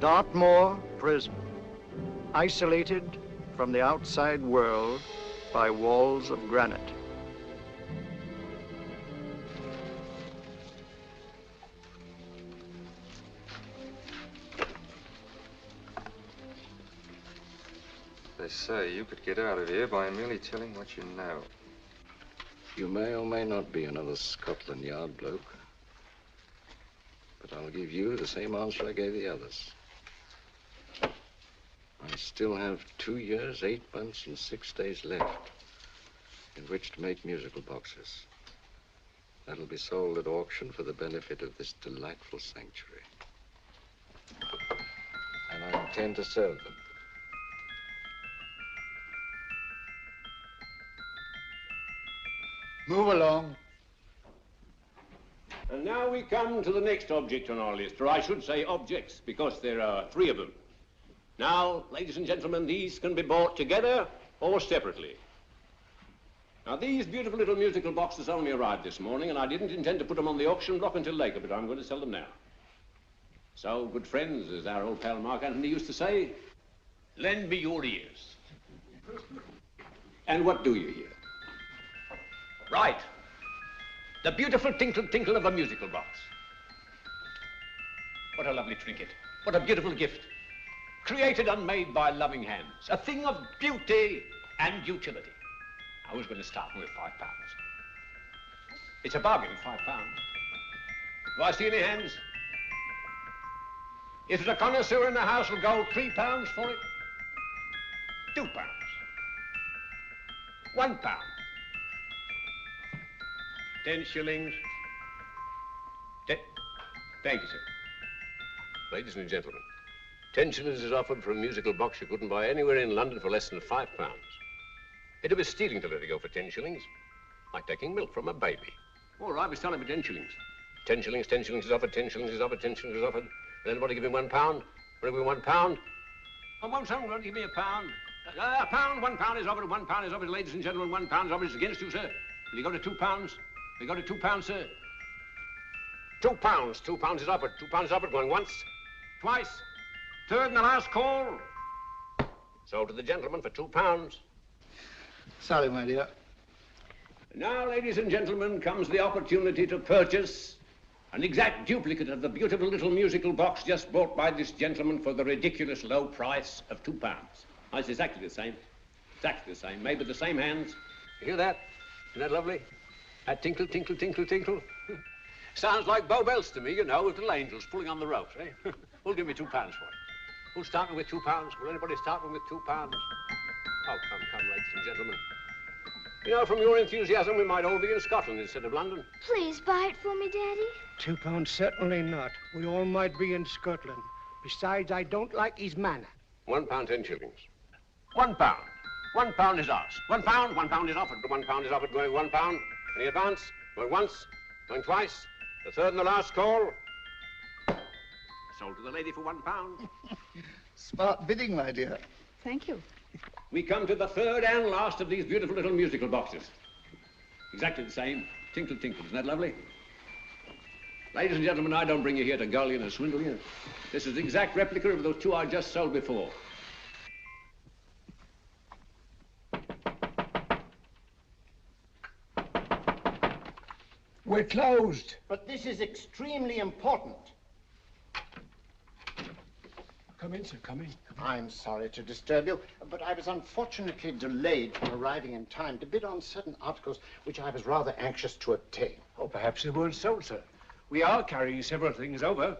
Dartmoor Prison, isolated from the outside world by walls of granite. They say you could get out of here by merely telling what you know. You may or may not be another Scotland Yard bloke, but I'll give you the same answer I gave the others. I still have 2 years, 8 months, and 6 days left in which to make musical boxes. That'll be sold at auction for the benefit of this delightful sanctuary. And I intend to serve them. Move along. And now we come to the next object on our list, or I should say objects, because there are 3 of them. Now, ladies and gentlemen, these can be bought together or separately. Now, these beautiful little musical boxes only arrived this morning, and I didn't intend to put them on the auction block until later, but I'm going to sell them now. So, good friends, as our old pal Mark Antony used to say, lend me your ears. And what do you hear? Right. The beautiful tinkle tinkle of a musical box. What a lovely trinket. What a beautiful gift. Created and made by loving hands. A thing of beauty and utility. I was going to start with £5. It's a bargain, £5. Do I see any hands? If there's a connoisseur in the house, will go £3 for it. £2. £1. 10 shillings. Thank you, sir. Ladies and gentlemen, 10 shillings is offered for a musical box you couldn't buy anywhere in London for less than £5. It'd be stealing to let it go for 10 shillings. Like taking milk from a baby. All right, we're selling for 10 shillings. 10 shillings, 10 shillings is offered, 10 shillings is offered, 10 shillings is offered. And anybody give me £1? Want to give me £1? Oh, won't someone give me £1? A pound, £1 is offered, £1 is offered, ladies and gentlemen, £1 is offered. It's against you, sir. Will you go to £2? We go to £2, sir. £2. £2 is offered. £2 is offered. Going once, twice, third and the last call. Sold to the gentleman for £2. Sorry, my dear. Now, ladies and gentlemen, comes the opportunity to purchase an exact duplicate of the beautiful little musical box just bought by this gentleman for the ridiculous low price of £2. Oh, it's exactly the same. Exactly the same. Made with the same hands. You hear that? Isn't that lovely? That tinkle, tinkle, tinkle, tinkle. Sounds like Bow Bells to me, you know, with little angels pulling on the ropes, eh? Who'll give me £2 for it? Who's starting with £2? Will anybody start with £2? Oh, come, ladies and gentlemen. You know, from your enthusiasm, we might all be in Scotland instead of London. Please buy it for me, Daddy. £2, certainly not. We all might be in Scotland. Besides, I don't like his manner. £1, 10 shillings. £1. £1 is ours. £1, £1 is offered. £1 is offered, going £1. Any advance? Going once, going twice, the third and the last call. Sold to the lady for £1. Smart bidding, my dear. Thank you. We come to the third and last of these beautiful little musical boxes. Exactly the same. Tinkle, tinkle. Isn't that lovely? Ladies and gentlemen, I don't bring you here to gull you and swindle you. This is the exact replica of those 2 I just sold before. We're closed. But this is extremely important. Come in, sir, come in. I'm sorry to disturb you, but I was unfortunately delayed from arriving in time to bid on certain articles which I was rather anxious to obtain. Oh, perhaps they weren't sold, sir. We are carrying several things over.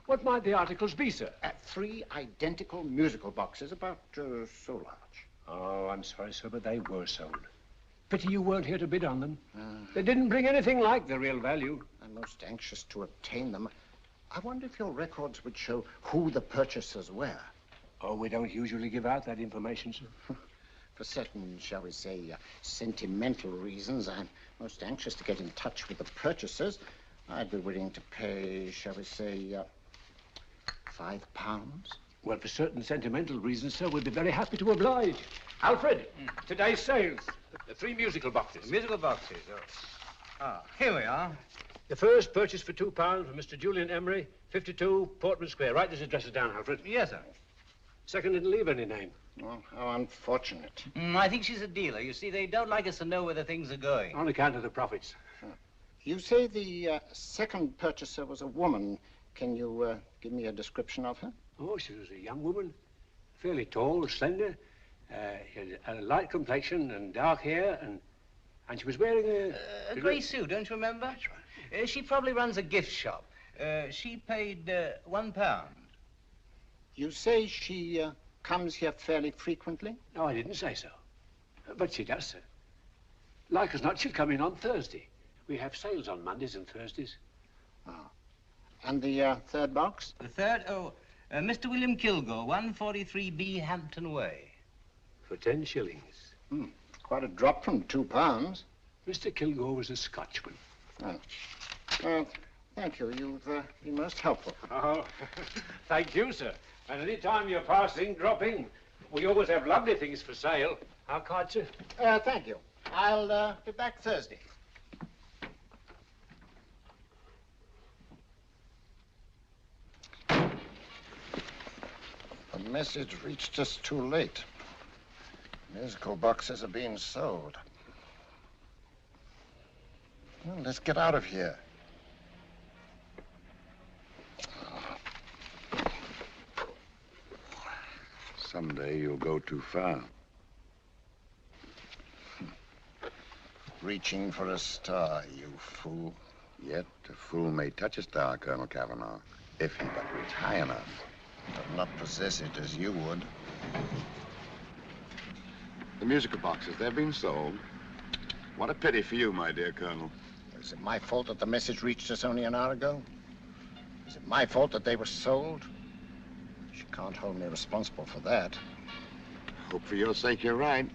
What might the articles be, sir? 3 identical musical boxes, about so large. Oh, I'm sorry, sir, but they were sold. Pity you weren't here to bid on them. They didn't bring anything like the real value. I'm most anxious to obtain them. I wonder if your records would show who the purchasers were. Oh, we don't usually give out that information, sir. For certain, shall we say, sentimental reasons, I'm most anxious to get in touch with the purchasers. I'd be willing to pay, shall we say, £5. Well, for certain sentimental reasons, sir, we'd be very happy to oblige. Alfred, today's sales. The 3 musical boxes. Musical boxes, oh. Ah, here we are. The first purchase for £2 from Mr. Julian Emery, 52 Portman Square. Write these addresses down, Alfred. Yes, sir. Second didn't leave any name. Oh, how unfortunate. I think she's a dealer. You see, they don't like us to know where the things are going. On account of the profits. You say the second purchaser was a woman. Can you give me a description of her? Oh, she was a young woman, fairly tall, slender. She had a light complexion and dark hair, and she was wearing A grey suit, don't you remember? That's right. She probably runs a gift shop. She paid £1. You say she comes here fairly frequently? No, I didn't say so. But she does, sir. Like as not, she'll come in on Thursday. We have sales on Mondays and Thursdays. Oh. And the third box? The third? Oh, Mr. William Kilgore, 143B Hampton Way. For 10 shillings. Quite a drop from £2. Mr. Kilgore was a Scotchman. Oh. Thank you. You've been most helpful. Oh, thank you, sir. And any time you're passing, drop in. We always have lovely things for sale. How kind, sir? Thank you. I'll be back Thursday. The message reached us too late. Musical boxes are being sold. Well, let's get out of here. Someday you'll go too far. Reaching for a star, you fool. Yet a fool may touch a star, Colonel Cavanaugh, if he but reach high enough. But not possess it as you would. The musical boxes, they've been sold. What a pity for you, my dear Colonel. Is it my fault that the message reached us only an hour ago? Is it my fault that they were sold? You can't hold me responsible for that. Hope for your sake you're right.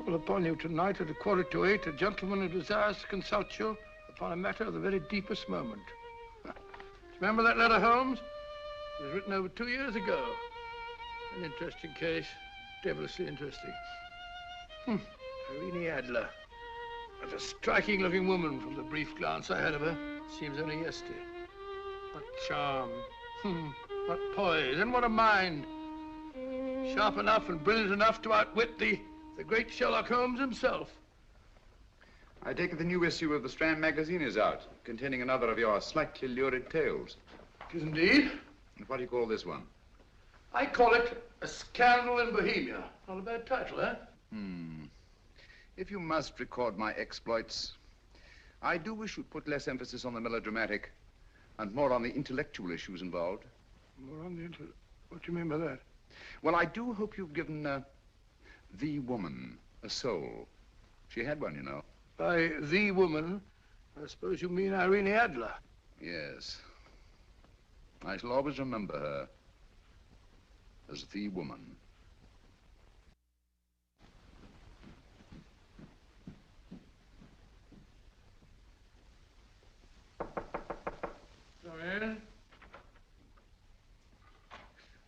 Upon you tonight at 7:45, a gentleman who desires to consult you upon a matter of the very deepest moment. Remember that letter, Holmes? It was written over 2 years ago. An interesting case, devilishly interesting. Irene Adler. What a striking-looking woman from the brief glance I had of her. Seems only yesterday. What charm. What poise, and what a mind. Sharp enough and brilliant enough to outwit the great Sherlock Holmes himself. I take it the new issue of the Strand magazine is out, containing another of your slightly lurid tales. It is indeed. And what do you call this one? I call it A Scandal in Bohemia. Not a bad title, eh? If you must record my exploits, I do wish you'd put less emphasis on the melodramatic and more on the intellectual issues involved. More on the what do you mean by that? Well, I do hope you've given the woman a soul. She had one, you know. By the woman, I suppose you mean Irene Adler. Yes. I shall always remember her as the woman. Come in.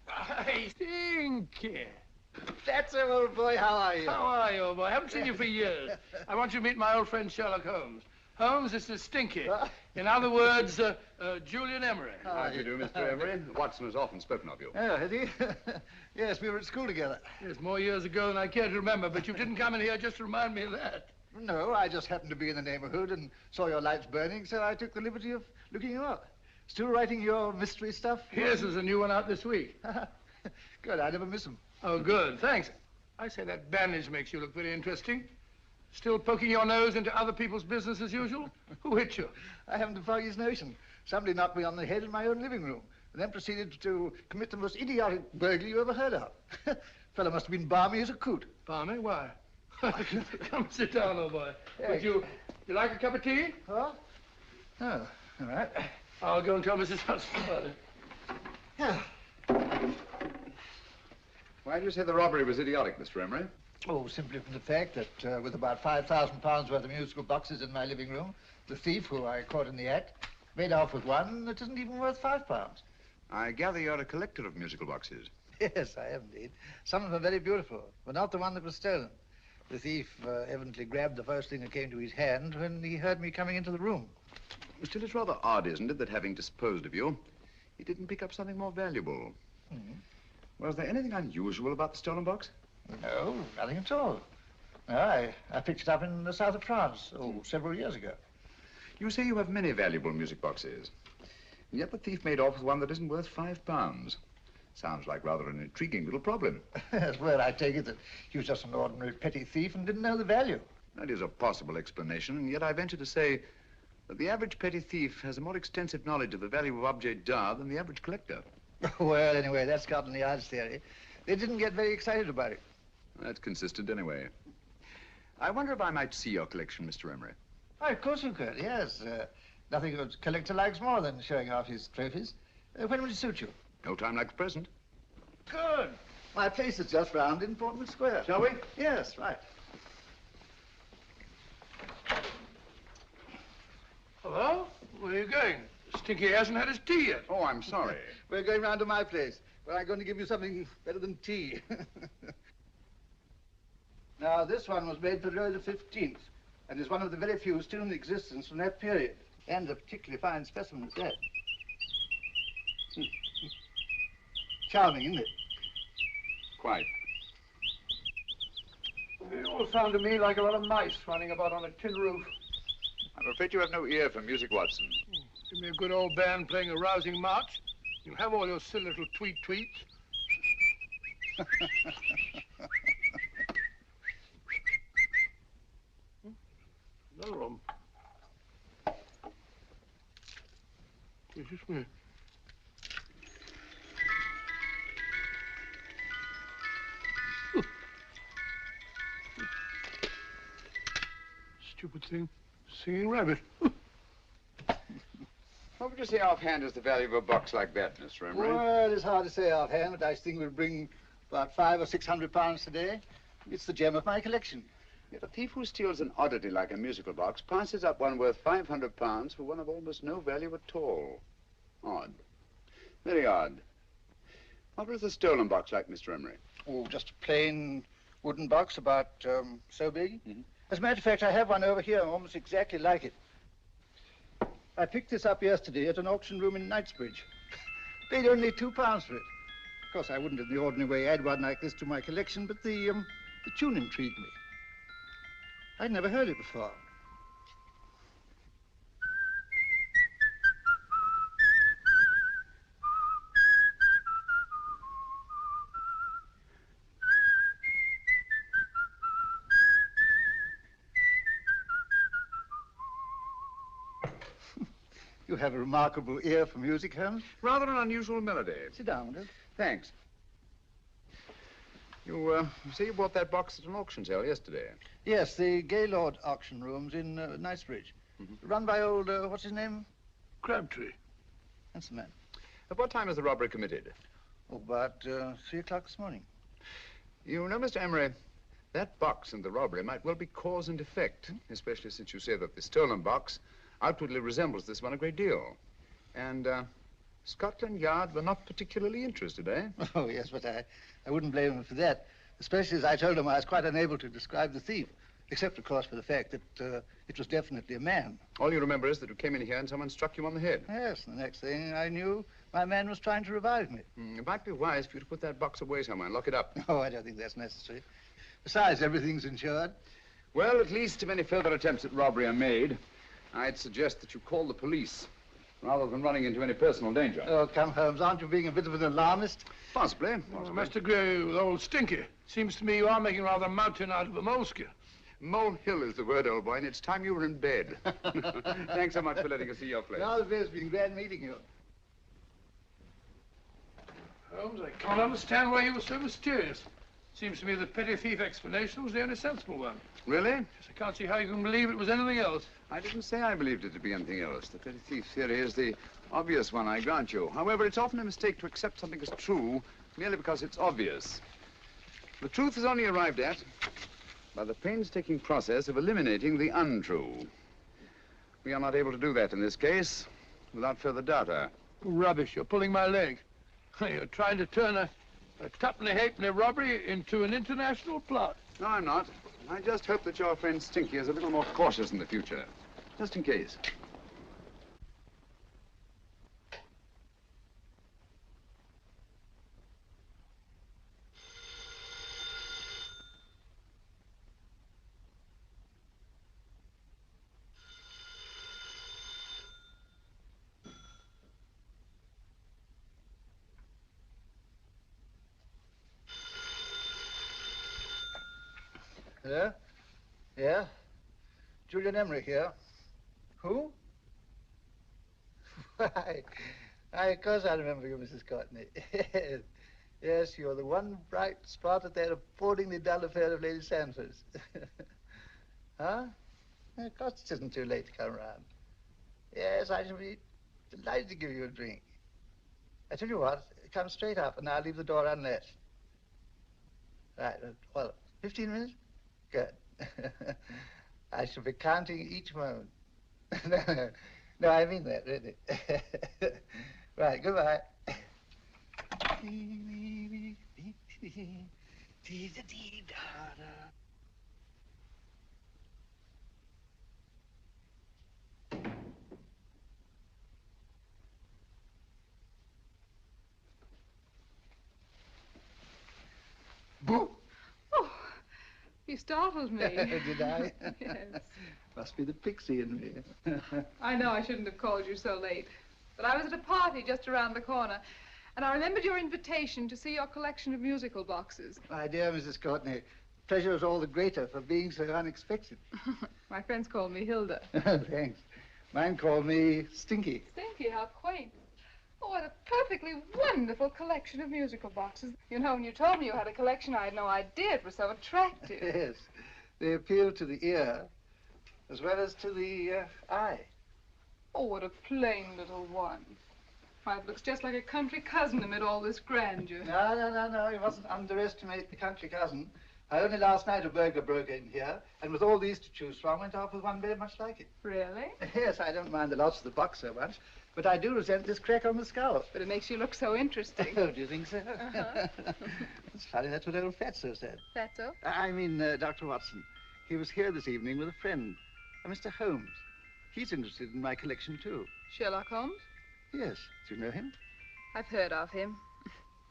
I Stinky. That's him, old boy. How are you? How are you, old boy? I haven't seen you for years. I want you to meet my old friend Sherlock Holmes. Holmes, this is Stinky. In other words, Julian Emery. How do you do, Mr. Emery? Watson has often spoken of you. Oh, has he? Yes, we were at school together. Yes, more years ago than I care to remember, but you didn't come in here just to remind me of that. No, I just happened to be in the neighborhood and saw your lights burning, so I took the liberty of looking you up. Still writing your mystery stuff? Yes, there's a new one out this week. Good, I never miss them. Oh, good, thanks. I say that bandage makes you look very interesting. Still poking your nose into other people's business as usual? Who hit you? I haven't the foggiest notion. Somebody knocked me on the head in my own living room, and then proceeded to commit the most idiotic burglary you ever heard of. Fellow must have been balmy as a coot. Balmy? Why? Come sit down, old boy. Would you like a cup of tea? Huh? Oh, all right. I'll go and tell Mrs. Hudson about it. Yeah. Why do you say the robbery was idiotic, Mr. Emery? Oh, simply from the fact that with about £5,000 worth of musical boxes in my living room, the thief, who I caught in the act, made off with one that isn't even worth £5. I gather you're a collector of musical boxes. Yes, I am indeed. Some of them are very beautiful, but not the one that was stolen. The thief evidently grabbed the first thing that came to his hand when he heard me coming into the room. Still, it's rather odd, isn't it, that having disposed of you, he didn't pick up something more valuable. Was there anything unusual about the stolen box? No, nothing at all. No, I picked it up in the south of France, several years ago. You say you have many valuable music boxes, and yet the thief made off with one that isn't worth £5. Sounds like rather an intriguing little problem. Yes, well, I take it that he was just an ordinary petty thief and didn't know the value. That is a possible explanation, and yet I venture to say that the average petty thief has a more extensive knowledge of the value of objets d'art than the average collector. Well, anyway, that's Scotland Yard's theory. They didn't get very excited about it. That's consistent anyway. I wonder if I might see your collection, Mr. Emery. Oh, of course you could, yes. Nothing a collector likes more than showing off his trophies. When will it suit you? No time like the present. Good. My place is just round in Portman Square. Shall we? Yes, right. Hello? Where are you going? Stinky hasn't had his tea yet. Oh, I'm sorry. We're going round to my place, where I'm going to give you something better than tea. Now, this one was made for Louis XV, and is one of the very few still in existence from that period. And a particularly fine specimen at that. Charming, isn't it? Quite. It all sounded to me like a lot of mice running about on a tin roof. I'm afraid you have no ear for music, Watson. Give me a good old band playing a rousing march. You have all your silly little tweets. Another one. Excuse me. Stupid thing. Singing rabbit. What would you say offhand is the value of a box like that, Mr. Emery? Well, it's hard to say offhand, but I think we'll bring about £500 or £600 today. It's the gem of my collection. Yet a thief who steals an oddity like a musical box passes up one worth £500 for one of almost no value at all. Odd. Very odd. What was the stolen box like, Mr. Emery? Oh, just a plain wooden box about so big. As a matter of fact, I have one over here almost exactly like it. I picked this up yesterday at an auction room in Knightsbridge. Paid only £2 for it. Of course, I wouldn't in the ordinary way add one like this to my collection, but the tune intrigued me. I'd never heard it before. You have a remarkable ear for music, Holmes. Rather an unusual melody. Sit down, will you? Thanks. You say you bought that box at an auction sale yesterday? Yes, the Gaylord auction rooms in Knightsbridge. Run by old, what's his name? Crabtree. That's the man. At what time was the robbery committed? Oh, about 3 o'clock this morning. You know, Mr. Emery, that box and the robbery might well be cause and effect, especially since you say that the stolen box outwardly resembles this one a great deal. And Scotland Yard were not particularly interested, eh? Oh, yes, but I wouldn't blame him for that, especially as I told him I was quite unable to describe the thief, except, of course, for the fact that it was definitely a man. All you remember is that you came in here and someone struck you on the head. Yes, and the next thing I knew, my man was trying to revive me. It might be wise for you to put that box away somewhere and lock it up. Oh, I don't think that's necessary. Besides, everything's insured. Well, at least if any further attempts at robbery are made, I'd suggest that you call the police, rather than running into any personal danger. Oh, come, Holmes, aren't you being a bit of an alarmist? Possibly. Well, Mr. Gray, with old Stinky, seems to me you are making rather a mountain out of a moleskin. Molehill is the word, old boy, and it's time you were in bed. Thanks so much for letting us see your place. Well, it's been glad meeting you. Holmes, I can't understand why you were so mysterious. Seems to me the petty thief explanation was the only sensible one. Really? Yes, I can't see how you can believe it was anything else. I didn't say I believed it to be anything else. The petty thief theory is the obvious one, I grant you. However, it's often a mistake to accept something as true merely because it's obvious. The truth is only arrived at by the painstaking process of eliminating the untrue. We are not able to do that in this case without further data. Rubbish, you're pulling my leg. You're trying to turn a tuppenny halfpenny robbery into an international plot. No, I'm not. I just hope that your friend Stinky is a little more cautious in the future, just in case. Hello? Yeah? Julian Emery here. Who? Why, of course I remember you, Mrs. Courtney. Yes, you're the one bright spot at that appallingly dull affair of Lady Sanford's. Huh? Of course it isn't too late to come round. Yes, I shall be delighted to give you a drink. I tell you what, come straight up and I'll leave the door unlatched. Right, well, 15 minutes? Good. I shall be counting each moment. No, I mean that, really. Right, goodbye. Boo! Oh, you startled me. Did I? Yes. Must be the pixie in me. I know I shouldn't have called you so late, but I was at a party just around the corner, and I remembered your invitation to see your collection of musical boxes. My dear Mrs. Courtney, pleasure is all the greater for being so unexpected. My friends call me Hilda. Thanks. Mine called me Stinky. Stinky, how quaint. Oh, what a perfectly wonderful collection of musical boxes. You know, when you told me you had a collection, I had no idea it was so attractive. Yes. They appeal to the ear as well as to the eye. Oh, what a plain little one. Why, it looks just like a country cousin amid all this grandeur. No. You mustn't underestimate the country cousin. Only last night a burglar broke in here, and with all these to choose from, went off with one very much like it. Really? Yes, I don't mind the loss of the box so much, but I do resent this crack on the skull. But it makes you look so interesting. Oh, do you think so? Uh-huh. It's funny, that's what old Fatso said. Fatso? I mean, Dr. Watson. He was here this evening with a friend, a Mr. Holmes. He's interested in my collection, too. Sherlock Holmes? Yes. Do you know him? I've heard of him.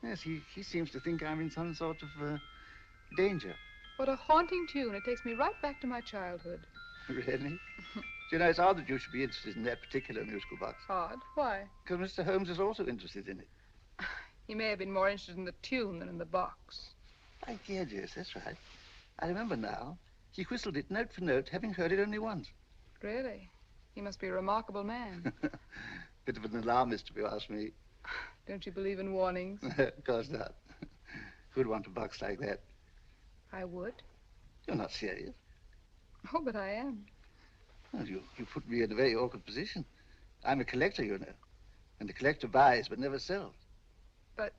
Yes, he seems to think I'm in some sort of danger. What a haunting tune. It takes me right back to my childhood. Really? Do you know, it's odd that you should be interested in that particular musical box. Odd? Why? Because Mr. Holmes is also interested in it. He may have been more interested in the tune than in the box. My dear, yes, that's right. I remember now. He whistled it note for note, having heard it only once. Really? He must be a remarkable man. Bit of an alarmist, if you ask me. Don't you believe in warnings? Of course not. Who'd want a box like that? I would. You're not serious. Oh, but I am. Well, you put me in a very awkward position. I'm a collector, you know. And the collector buys but never sells. But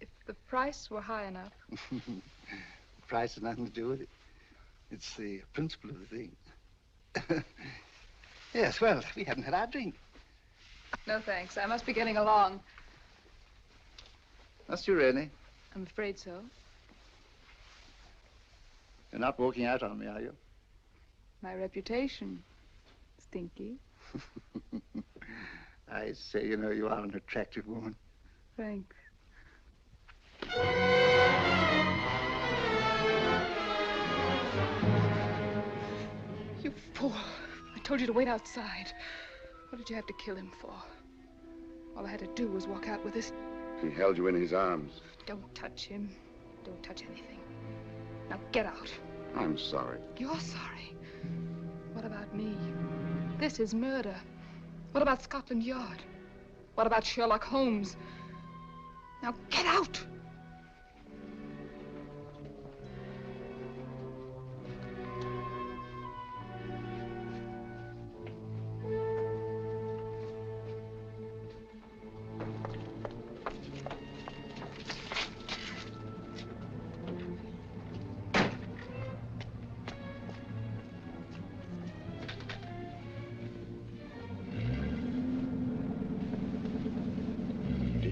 if the price were high enough... The price has nothing to do with it. It's the principle of the thing. Yes, well, we haven't had our drink. No, thanks. I must be getting along. Must you really? I'm afraid so. You're not walking out on me, are you? My reputation. Stinky. I say, you know, you are an attractive woman. Thanks. You fool. I told you to wait outside. What did you have to kill him for? All I had to do was walk out with this. He held you in his arms. Don't touch him. Don't touch anything. Now get out. I'm sorry. You're sorry. What about me? This is murder. What about Scotland Yard? What about Sherlock Holmes? Now get out!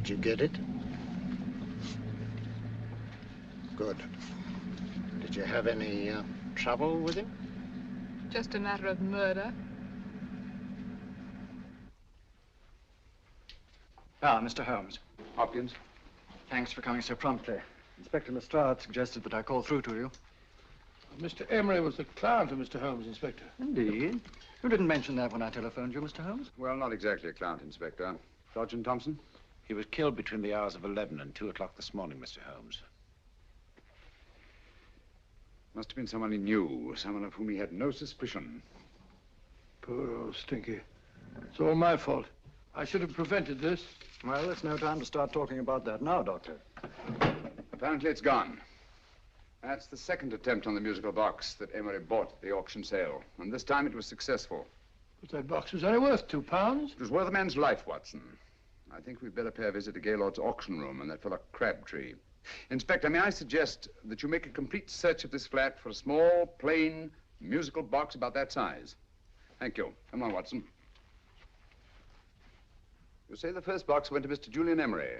Did you get it? Good. Did you have any trouble with him? Just a matter of murder. Ah, Mr. Holmes. Hopkins. Thanks for coming so promptly. Inspector Lestrade suggested that I call through to you. Mr. Emery was the client of Mr. Holmes, Inspector. Indeed. You didn't mention that when I telephoned you, Mr. Holmes. Well, not exactly a client, Inspector. Sergeant Thompson? He was killed between the hours of 11 and 2 o'clock this morning, Mr. Holmes. Must have been someone he knew, someone of whom he had no suspicion. Poor old Stinky. It's all my fault. I should have prevented this. Well, it's no time to start talking about that now, Doctor. Apparently it's gone. That's the second attempt on the musical box that Emery bought at the auction sale. And this time it was successful. But that box was only worth £2. It was worth a man's life, Watson. I think we'd better pay a visit to Gaylord's auction room and that fellow Crabtree. Inspector, may I suggest that you make a complete search of this flat for a small, plain, musical box about that size. Thank you. Come on, Watson. You say the first box went to Mr. Julian Emery.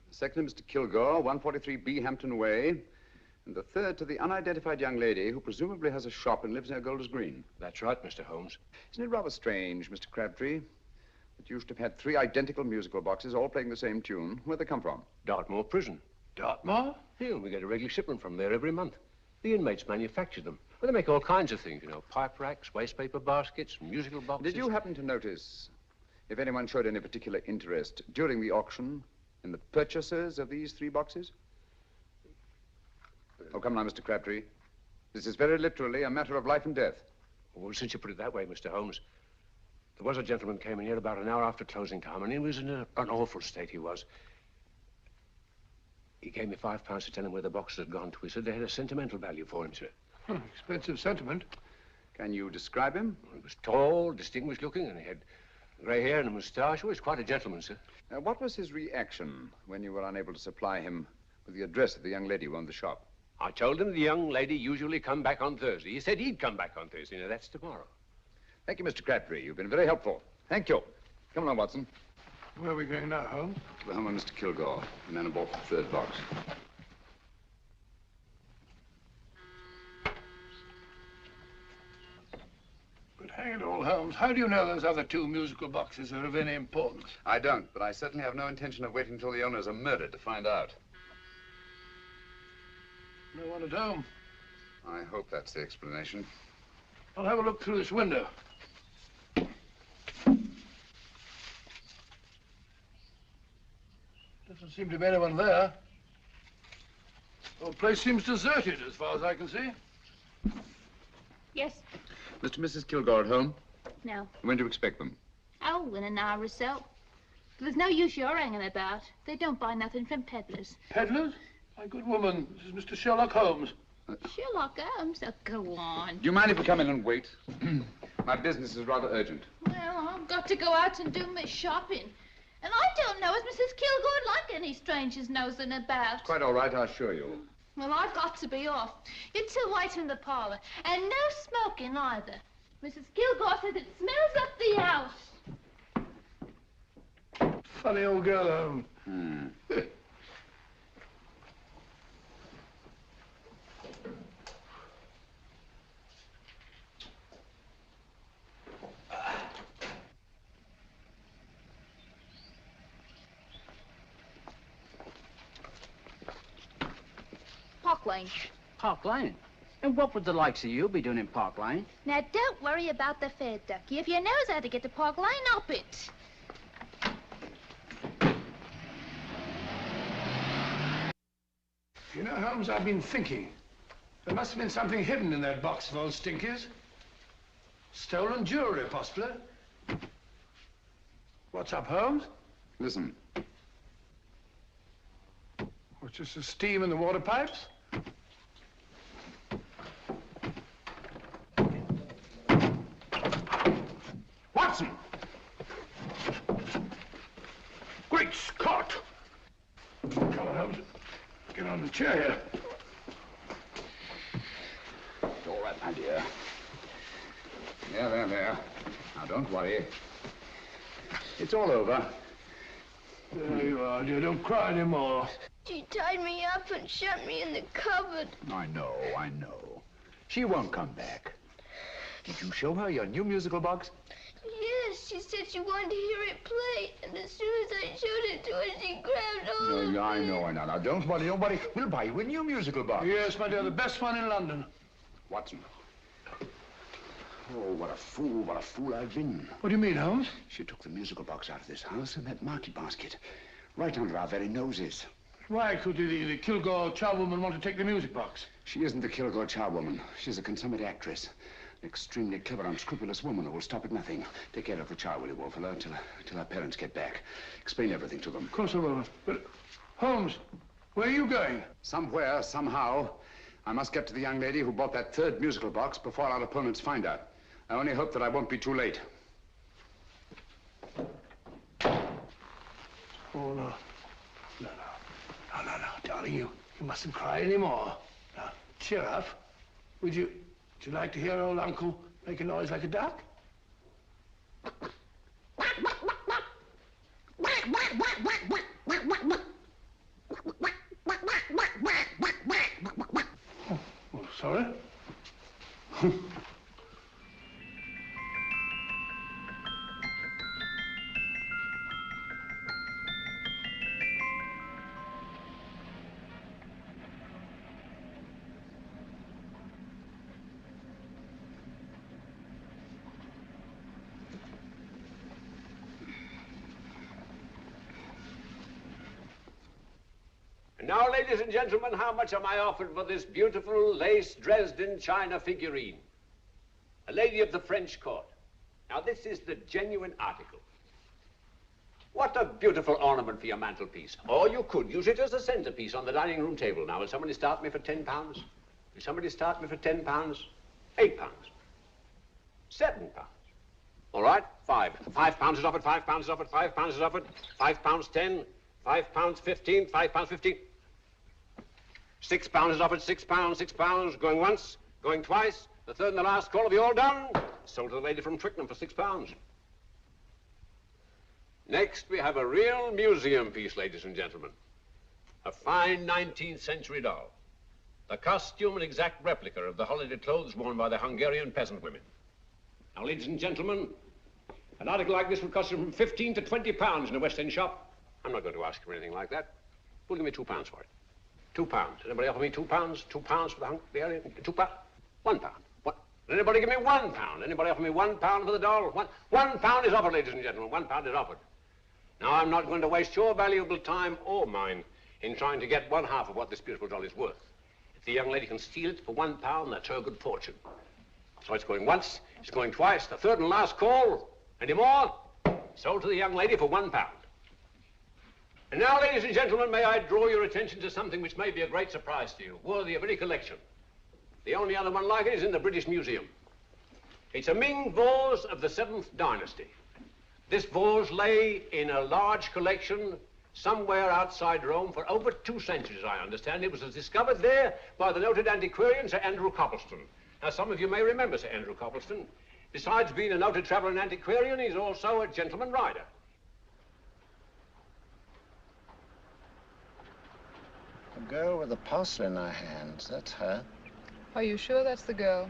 The second to Mr. Kilgore, 143B Hampton Way. And the third to the unidentified young lady who presumably has a shop and lives near Golders Green. That's right, Mr. Holmes. Isn't it rather strange, Mr. Crabtree, that you should have had 3 identical musical boxes all playing the same tune? Where'd they come from? Dartmoor Prison. Dartmoor? Yeah, we get a regular shipment from there every month. The inmates manufacture them. Well, they make all kinds of things, you know, pipe racks, waste paper baskets, musical boxes. Did you happen to notice if anyone showed any particular interest during the auction in the purchasers of these 3 boxes? Oh, come now, Mr. Crabtree. This is very literally a matter of life and death. Well, since you put it that way, Mr. Holmes, there was a gentleman came in here about an hour after closing time, and he was in an awful state, he was. He gave me £5 to tell him where the boxes had gone to. He said they had a sentimental value for him, sir. Expensive sentiment. Can you describe him? He was tall, distinguished looking, and he had grey hair and a moustache. He was quite a gentleman, sir. What was his reaction when you were unable to supply him with the address of the young lady who owned the shop? I told him the young lady usually come back on Thursday. He said he'd come back on Thursday. Now, that's tomorrow. Thank you, Mr. Crabtree. You've been very helpful. Thank you. Come along, Watson. Where are we going now, Holmes? To the home of Mr. Kilgore, the man who bought the 3rd box. But hang it all, Holmes, how do you know those other 2 musical boxes are of any importance? I don't, but I certainly have no intention of waiting until the owners are murdered to find out. No one at home. I hope that's the explanation. I'll have a look through this window. Doesn't seem to be anyone there. The whole place seems deserted as far as I can see. Yes. Mr. and Mrs. Kilgore at home? No. When do you expect them? Oh, in an hour or so. But there's no use your hanging about. They don't buy nothing from peddlers. Peddlers? My good woman, this is Mr. Sherlock Holmes. Sherlock Holmes? Oh, go on. Do you mind if we come in and wait? My business is rather urgent. Well, I've got to go out and do my shopping. And I don't know as Mrs. Kilgore like any strangers nosing about. Quite all right, I assure you. Well, I've got to be off. You 2 wait in the parlor. And no smoking either. Mrs. Kilgore says it smells up the house. Funny old girl, Holmes. Park Lane. Park Lane? And what would the likes of you be doing in Park Lane? Now, don't worry about the fare, Ducky. If you knows how to get to Park Lane, up it. You know, Holmes, I've been thinking. There must have been something hidden in that box of old Stinky's. Stolen jewelry, possibly. What's up, Holmes? Listen. What's just the steam in the water pipes? Watson! Great Scott! Come on, Holmes. Get on the chair here. It's all right, my dear. There. Now, don't worry. It's all over. There you are, dear. Don't cry anymore. She tied me up and shut me in the cupboard. I know. She won't come back. Did you show her your new musical box? Yes, she said she wanted to hear it play, and as soon as I showed it to her, she grabbed hold of me. I know. Now, don't worry. We'll buy you a new musical box. Yes, my dear, the best one in London. Watson. Oh, what a fool I've been. What do you mean, Holmes? She took the musical box out of this house in that market basket, right under our very noses. Why could the Kilgore charwoman want to take the music box? She isn't the Kilgore charwoman. She's a consummate actress. An extremely clever, unscrupulous woman who will stop at nothing. Take care of the child, will you, Wolfella, till our parents get back. Explain everything to them. Of course I will. But, Holmes, where are you going? Somewhere, somehow. I must get to the young lady who bought that third musical box before our opponents find her. I only hope that I won't be too late. Oh, no. No, darling, you mustn't cry anymore. Now, cheer up. Would you like to hear old Uncle make a noise like a duck? Oh, sorry. And now, ladies and gentlemen, how much am I offered for this beautiful lace Dresden china figurine? A lady of the French court. Now, this is the genuine article. What a beautiful ornament for your mantelpiece. Or you could use it as a centerpiece on the dining room table. Now, will somebody start me for £10? Will somebody start me for £10? £8? £7? All right, £5 is offered, £5 is offered, £5 is offered, £5.10, £5.15, £5.15. £6 is offered, £6, going once, going twice. The third and the last call. Have you all done? Sold to the lady from Twickenham for £6. Next, we have a real museum piece, ladies and gentlemen. A fine 19th century doll. The costume an exact replica of the holiday clothes worn by the Hungarian peasant women. Now, ladies and gentlemen, an article like this would cost you from £15 to £20 in a West End shop. I'm not going to ask you for anything like that. Who'll give me £2 for it? £2. Anybody offer me £2? £2 for the Hungarian? £2? £1. What? Anybody give me £1? Anybody offer me £1 for the doll? £1 is offered, ladies and gentlemen. £1 is offered. Now, I'm not going to waste your valuable time or mine in trying to get one half of what this beautiful doll is worth. If the young lady can steal it for £1, that's her good fortune. So it's going once, it's going twice, the third and last call. Any more? Sold to the young lady for £1. And now, ladies and gentlemen, may I draw your attention to something which may be a great surprise to you, worthy of any collection. The only other one like it is in the British Museum. It's a Ming vase of the 7th dynasty. This vase lay in a large collection somewhere outside Rome for over 2 centuries, I understand. It was discovered there by the noted antiquarian, Sir Andrew Coppleston. Now, some of you may remember Sir Andrew Coppleston. Besides being a noted traveler and antiquarian, he's also a gentleman rider. The girl with the parcel in her hands, that's her. Are you sure that's the girl?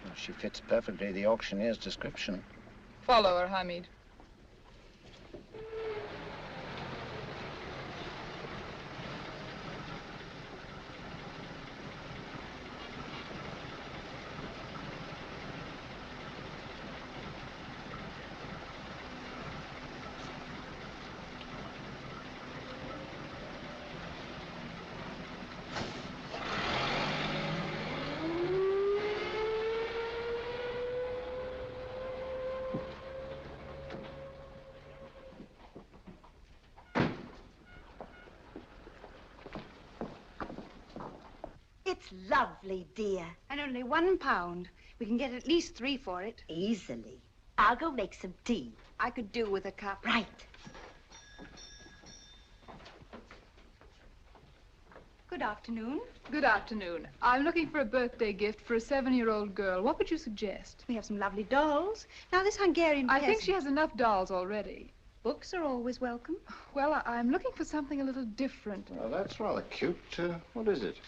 Well, she fits perfectly the auctioneer's description. Follow her, Hamid. It's lovely, dear. And only £1. We can get at least 3 for it. Easily. I'll go make some tea. I could do with a cup. Right. Good afternoon. Good afternoon. I'm looking for a birthday gift for a 7-year-old girl. What would you suggest? We have some lovely dolls. Now, this Hungarian I peasant... think she has enough dolls already. Books are always welcome. Well, I'm looking for something a little different. Well, that's rather cute. What is it?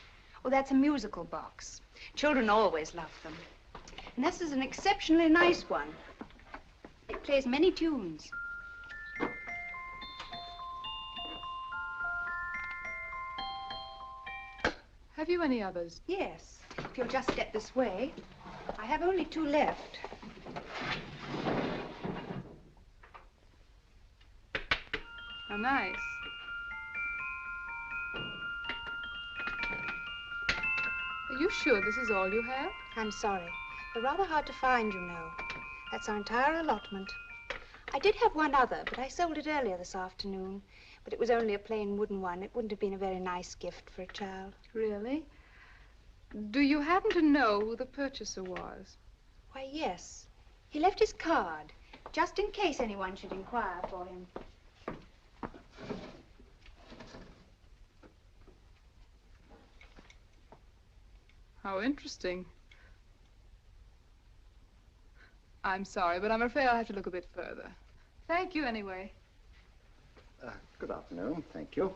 Oh, that's a musical box. Children always love them. And this is an exceptionally nice one. It plays many tunes. Have you any others? Yes. If you'll just step this way. I have only 2 left. How nice. Are you sure this is all you have? I'm sorry. They're rather hard to find, you know. That's our entire allotment. I did have one other, but I sold it earlier this afternoon. But it was only a plain wooden one. It wouldn't have been a very nice gift for a child. Really? Do you happen to know who the purchaser was? Why, yes. He left his card, just in case anyone should inquire for him. How interesting. I'm sorry, but I'm afraid I'll have to look a bit further. Thank you anyway. Good afternoon. Thank you.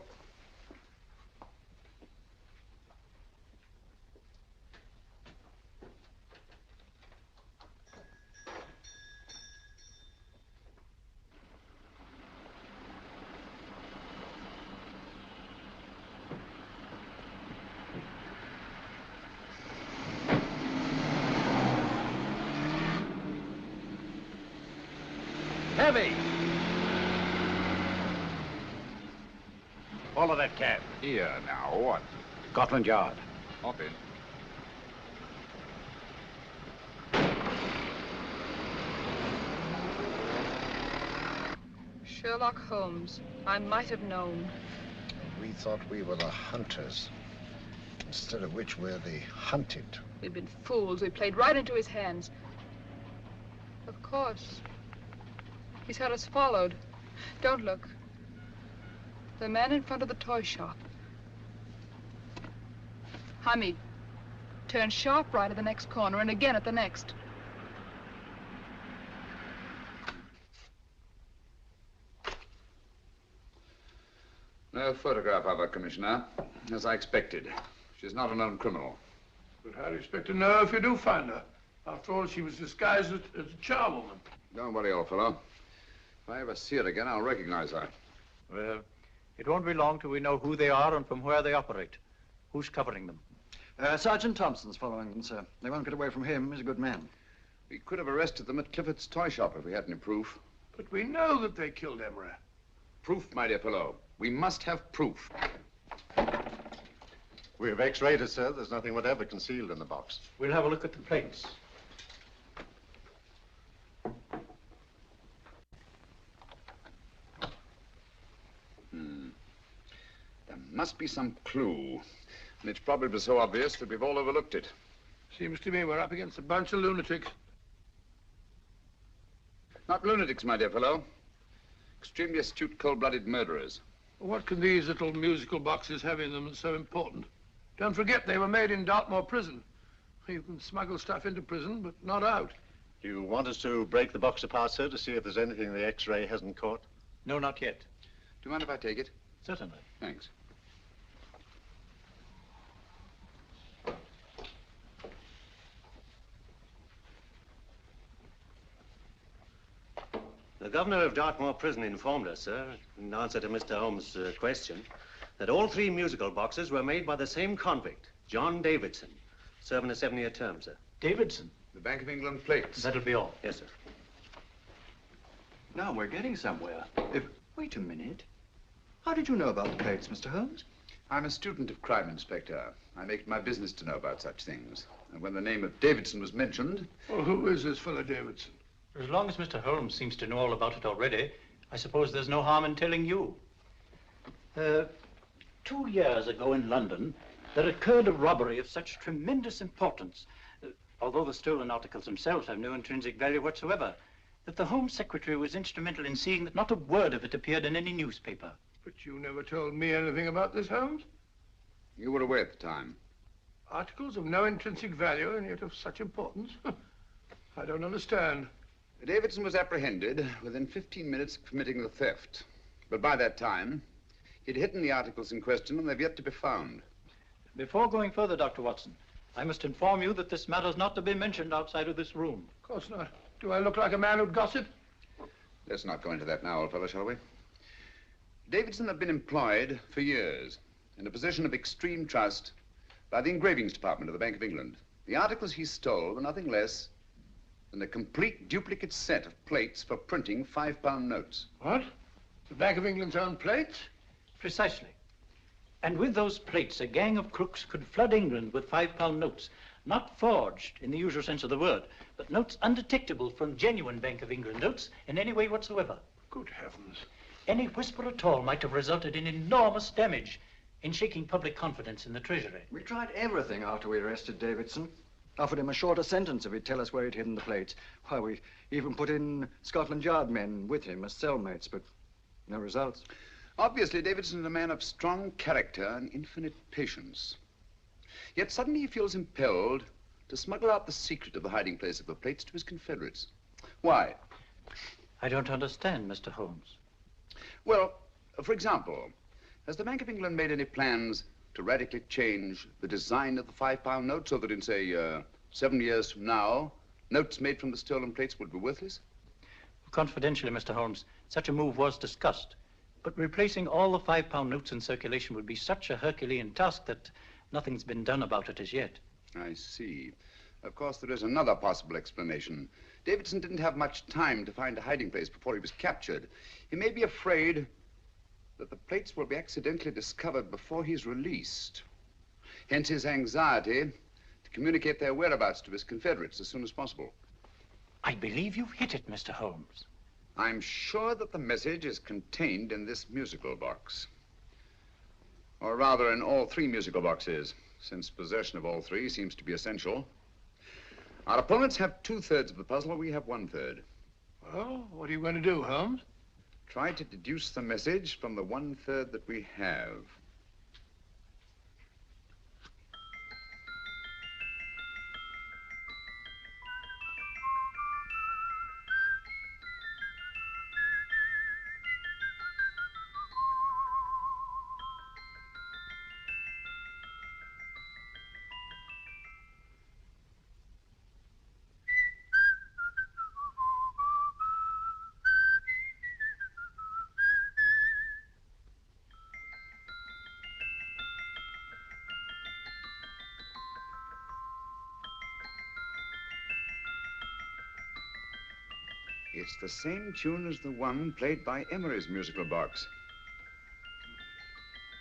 Heavy! Follow that cab. Here now, what? Scotland Yard. Hop in. Sherlock Holmes. I might have known. We thought we were the hunters, instead of which we're the hunted. We've been fools. We played right into his hands. Of course. He's had us followed. Don't look. The man in front of the toy shop. Hamid, turn sharp right at the next corner and again at the next. No photograph of her, Commissioner, as I expected. She's not a known criminal. But how do you expect to know if you do find her? After all, she was disguised as a charwoman. Don't worry, old fellow. If I ever see her again, I'll recognize her. Well, it won't be long till we know who they are and from where they operate. Who's covering them? Sergeant Thompson's following them, sir. They won't get away from him. He's a good man. We could have arrested them at Clifford's toy shop if we had any proof. But we know that they killed Emery. Proof, my dear fellow. We must have proof. We have x-rayed it, sir. There's nothing whatever concealed in the box. We'll have a look at the plates. There must be some clue. And it's probably so obvious that we've all overlooked it. Seems to me we're up against a bunch of lunatics. Not lunatics, my dear fellow. Extremely astute, cold-blooded murderers. What can these little musical boxes have in them that's so important? Don't forget, they were made in Dartmoor prison. You can smuggle stuff into prison, but not out. Do you want us to break the box apart, sir, to see if there's anything the x-ray hasn't caught? No, not yet. Do you mind if I take it? Certainly. Thanks. The governor of Dartmoor Prison informed us, sir, in answer to Mr. Holmes' question, that all 3 musical boxes were made by the same convict, John Davidson, serving a 7-year term, sir. Davidson? The Bank of England plates. That'll be all. Yes, sir. Now we're getting somewhere. Wait a minute. How did you know about the plates, Mr. Holmes? I'm a student of crime, Inspector. I make it my business to know about such things. And when the name of Davidson was mentioned... Well, who is this fellow Davidson? As long as Mr. Holmes seems to know all about it already, I suppose there's no harm in telling you. 2 years ago in London, there occurred a robbery of such tremendous importance, although the stolen articles themselves have no intrinsic value whatsoever, that the Home Secretary was instrumental in seeing that not a word of it appeared in any newspaper. But you never told me anything about this, Holmes. You were away at the time. Articles of no intrinsic value and yet of such importance? I don't understand. Davidson was apprehended within 15 minutes of committing the theft. But by that time, he'd hidden the articles in question and they've yet to be found. Before going further, Dr. Watson, I must inform you that this matter's not to be mentioned outside of this room. Of course not. Do I look like a man who'd gossip? Let's not go into that now, old fellow, shall we? Davidson had been employed for years in a position of extreme trust by the engravings department of the Bank of England. The articles he stole were nothing less than a complete duplicate set of plates for printing £5 notes. What? The Bank of England's own plates? Precisely. And with those plates, a gang of crooks could flood England with £5 notes, not forged in the usual sense of the word, but notes undetectable from genuine Bank of England notes in any way whatsoever. Good heavens. Any whisper at all might have resulted in enormous damage in shaking public confidence in the Treasury. We tried everything after we arrested Davidson. Offered him a shorter sentence if he'd tell us where he'd hidden the plates. Why, we even put in Scotland Yard men with him as cellmates, but no results. Obviously, Davidson is a man of strong character and infinite patience. Yet suddenly he feels impelled to smuggle out the secret of the hiding place of the plates to his confederates. Why? I don't understand, Mr. Holmes. Well, for example, has the Bank of England made any plans to radically change the design of the £5 note so that in, say, 7 years from now, notes made from the stolen plates would be worthless? Confidentially, Mr. Holmes, such a move was discussed. But replacing all the £5 notes in circulation would be such a Herculean task that nothing's been done about it as yet. I see. Of course, there is another possible explanation. Davidson didn't have much time to find a hiding place before he was captured. He may be afraid that the plates will be accidentally discovered before he's released. Hence his anxiety to communicate their whereabouts to his confederates as soon as possible. I believe you've hit it, Mr. Holmes. I'm sure that the message is contained in this musical box. Or rather, in all 3 musical boxes, since possession of all 3 seems to be essential. Our opponents have 2/3 of the puzzle, we have 1/3. Well, what are you going to do, Holmes? Try to deduce the message from the 1/3 that we have. It's the same tune as the one played by Emery's musical box.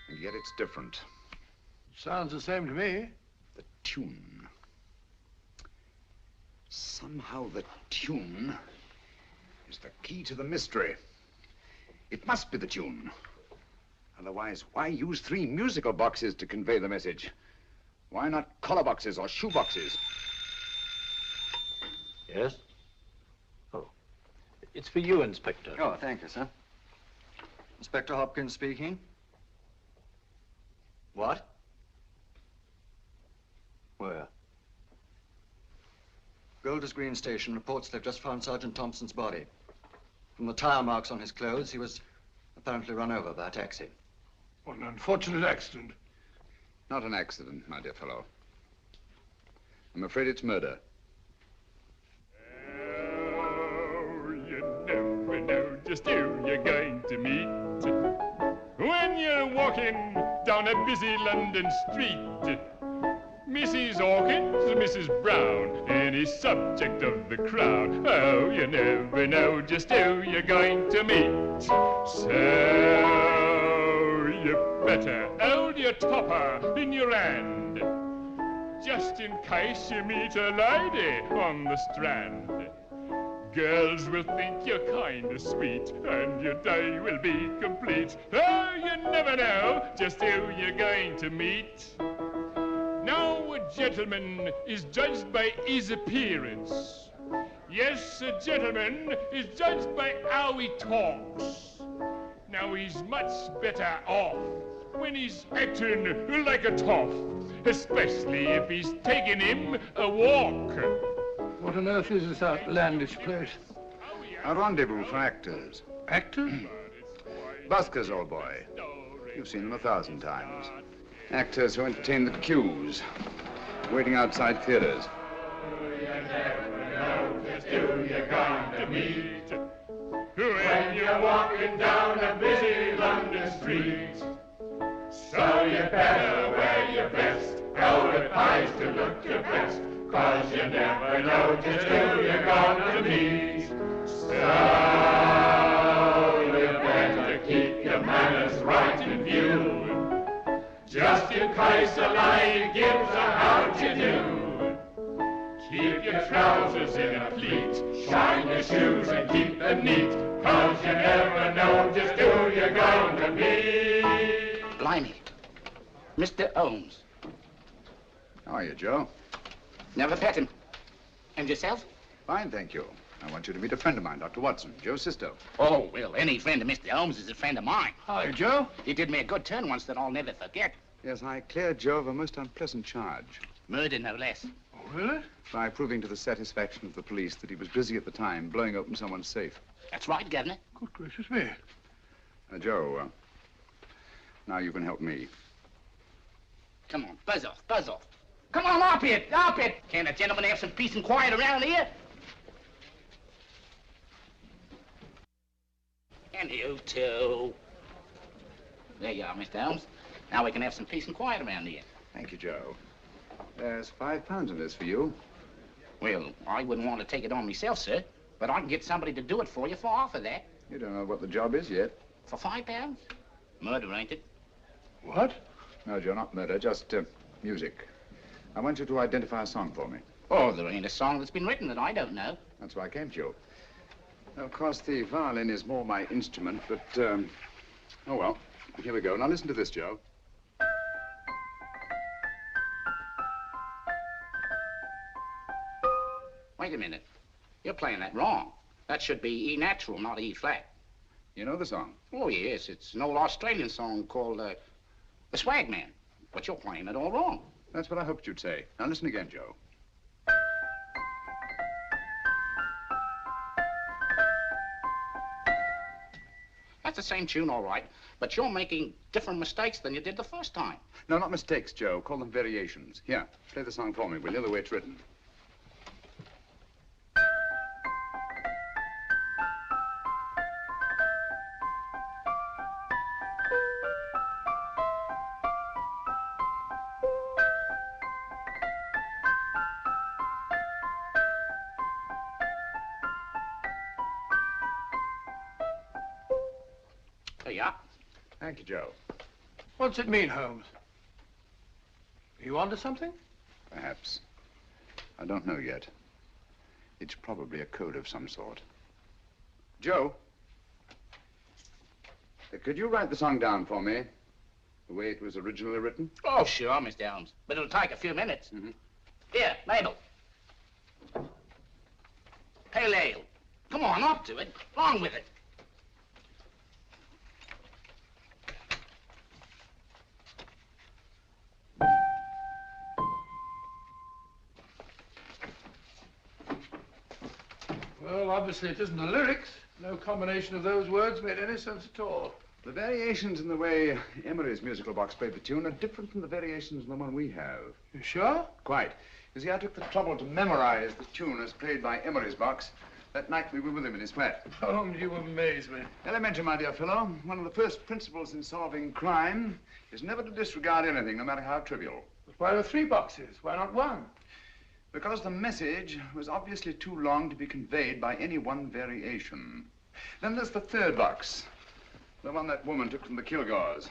And yet it's different. Sounds the same to me. The tune. Somehow the tune is the key to the mystery. It must be the tune. Otherwise, why use 3 musical boxes to convey the message? Why not collar boxes or shoe boxes? Yes? It's for you, Inspector. Oh, thank you, sir. Inspector Hopkins speaking. What? Where? Golders Green Station reports they've just found Sergeant Thompson's body. From the tire marks on his clothes, he was apparently run over by a taxi. What an unfortunate accident. Not an accident, my dear fellow. I'm afraid it's murder. Never know just who you're going to meet when you're walking down a busy London street. Mrs. Hawkins, Mrs. Brown, any subject of the crowd. Oh, you never know just who you're going to meet. So you better hold your topper in your hand, just in case you meet a lady on the Strand. Girls will think you're kind of sweet, and your day will be complete. Oh, you never know just who you're going to meet. Now, a gentleman is judged by his appearance. Yes, a gentleman is judged by how he talks. Now, he's much better off when he's acting like a toff, especially if he's taking him a walk. What on earth is this outlandish place? A rendezvous for actors. Actors? Buskers, old boy. You've seen them 1,000 times. Actors who entertain the queues, waiting outside theaters. Who you're going to meet when you're walking down a busy London street. So you better wear your best, velvet ties to look your best, 'cause you never know just who you're going to meet. So you better keep your manners right in view, just in case a lady gives a how'd you do. Keep your trousers in a pleat, shine your shoes and keep them neat, 'cause you never know just who you're going to be. Blimey. Mr. Holmes. How are you, Joe? Never met him. And yourself? Fine, thank you. I want you to meet a friend of mine, Dr. Watson, Joe Sisto. Oh, well, any friend of Mr. Holmes is a friend of mine. Hi, Joe. He did me a good turn once that I'll never forget. Yes, I cleared Joe of a most unpleasant charge. Murder, no less. Oh, really? By proving to the satisfaction of the police that he was busy at the time blowing open someone's safe. That's right, Governor. Good gracious me. Joe, now you can help me. Come on, buzz off, buzz off. Come on, up it, up it. Can't a gentleman have some peace and quiet around here? And you too. There you are, Mr. Holmes. Now we can have some peace and quiet around here. Thank you, Joe. There's £5 in this for you. Well, I wouldn't want to take it on myself, sir, but I can get somebody to do it for you for half of that. You don't know what the job is yet. For £5? Murder, ain't it? What? No, Joe, not murder, just music. I want you to identify a song for me. Oh, there ain't a song that's been written that I don't know. That's why I came to you. Of course, the violin is more my instrument, but, oh, well, here we go. Now, listen to this, Joe. Wait a minute. You're playing that wrong. That should be E natural, not E flat. You know the song? Oh, yes. It's an old Australian song called, The Swag Man. But you're playing it all wrong. That's what I hoped you'd say. Now, listen again, Joe. That's the same tune, all right, but you're making different mistakes than you did the first time. No, not mistakes, Joe. Call them variations. Here, play the song for me, will you, the way it's written. There you are. Thank you, Joe. What's it mean, Holmes? Are you onto something? Perhaps. I don't know yet. It's probably a code of some sort. Joe, could you write the song down for me, the way it was originally written? Oh, sure, Mr. Holmes, but it'll take a few minutes. Here, Mabel. Pale ale. Come on, up to it. Along with it. Well, obviously it isn't the lyrics. No combination of those words made any sense at all. The variations in the way Emery's musical box played the tune are different from the variations in the one we have. You sure? Quite. You see, I took the trouble to memorize the tune as played by Emery's box that night we were with him in his flat. Holmes, you amaze me. Elementary, my dear fellow. One of the first principles in solving crime is never to disregard anything, no matter how trivial. But why are 3 boxes? Why not 1? Because the message was obviously too long to be conveyed by any one variation. Then there's the 3rd box, the one that woman took from the Kilgores.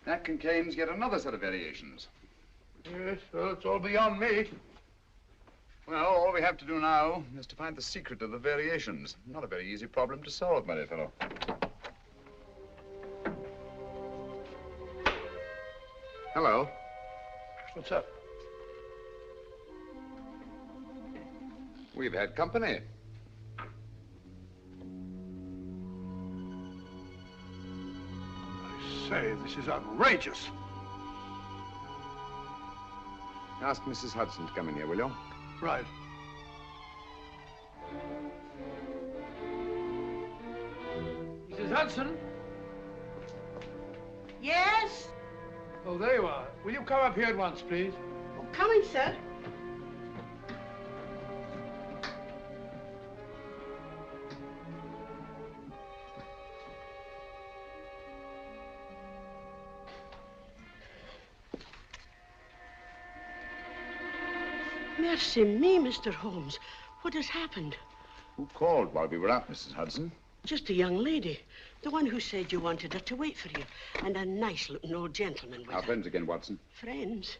That contains yet another set of variations. Yes, well, it's all beyond me. Well, all we have to do now is to find the secret of the variations. Not a very easy problem to solve, my dear fellow. Hello. What's up? We've had company. I say, this is outrageous. Ask Mrs. Hudson to come in here, will you? Right. Hudson? Yes? Oh, there you are. Will you come up here at once, please? Oh, coming, sir. Mercy me, Mr. Holmes. What has happened? Who called while we were out, Mrs. Hudson? Just a young lady. The one who said you wanted her to wait for you. And a nice-looking old gentleman with Our her. friends again, Watson. Friends?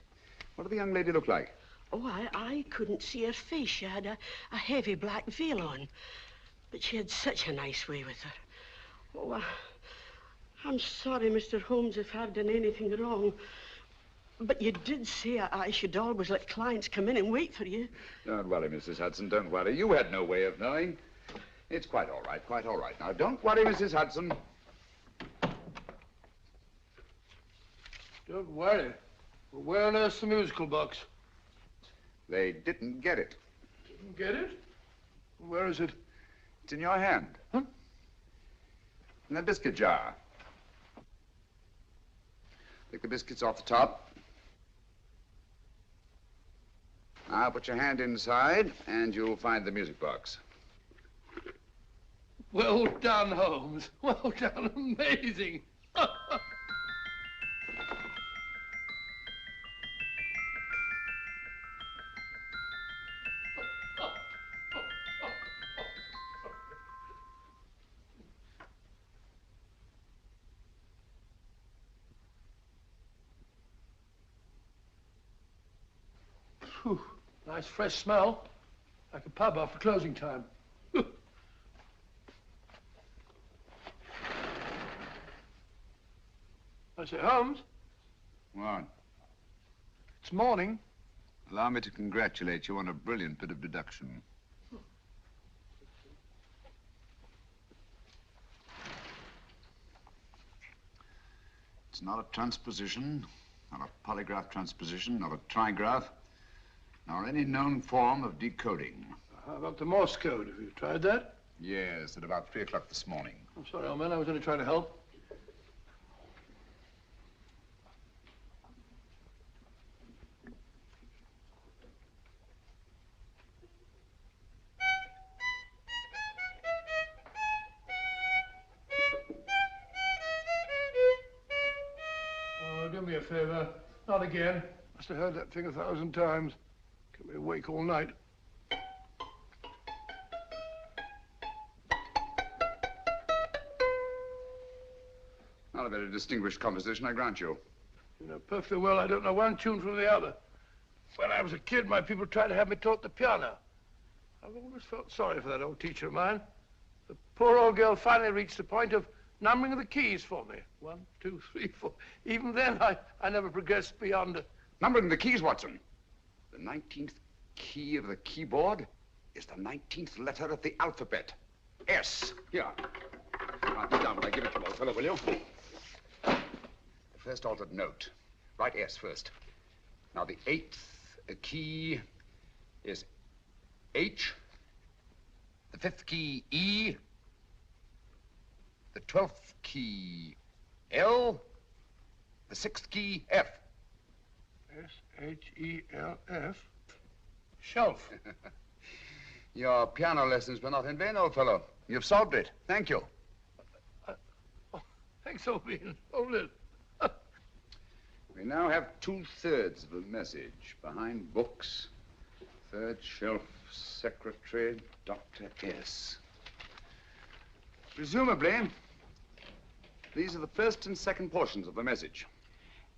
What did the young lady look like? Oh, I couldn't see her face. She had a heavy black veil on. But she had such a nice way with her. Oh, I'm sorry, Mr. Holmes, if I've done anything wrong. But you did say I should always let clients come in and wait for you. Don't worry, Mrs. Hudson, don't worry. You had no way of knowing. It's quite all right, quite all right. Now, don't worry, Mrs. Hudson. Don't worry. Well, where on earth's the musical box? They didn't get it. Didn't get it? Where is it? It's in your hand. Huh? In that biscuit jar. Take the biscuits off the top. Now put your hand inside, and you'll find the music box. Well done, Holmes. Well done. Amazing. Phew. Nice fresh smell. Like a pub after closing time. I say, Holmes, What? it's morning. Allow me to congratulate you on a brilliant bit of deduction. It's not a transposition, not a polygraph transposition, not a trigraph, nor any known form of decoding. How about the Morse code? Have you tried that? Yes, at about 3 o'clock this morning. I'm sorry, old man. I was only trying to help. Oh, do me a favor. Not again. Must have heard that thing 1,000 times. Kept me awake all night. Not a very distinguished composition, I grant you. You know perfectly well I don't know one tune from the other. When I was a kid, my people tried to have me taught the piano. I've always felt sorry for that old teacher of mine. The poor old girl finally reached the point of numbering the keys for me. 1, 2, 3, 4. Even then, I never progressed beyond it. Numbering the keys, Watson. The 19th key of the keyboard is the 19th letter of the alphabet. S. Here. Write it down when I give it to you, old fellow, will you? The first altered note. Write S first. Now, the 8th key is H. The 5th key, E. The 12th key, L. The 6th key, F. S-H-E-L-F. Shelf. Your piano lessons were not in vain, old fellow. You've solved it. Thank you. Thanks, old bean. Hold it. We now have 2/3 of the message. Behind books, 3rd shelf, secretary, Dr. S. Presumably, these are the first and second portions of the message.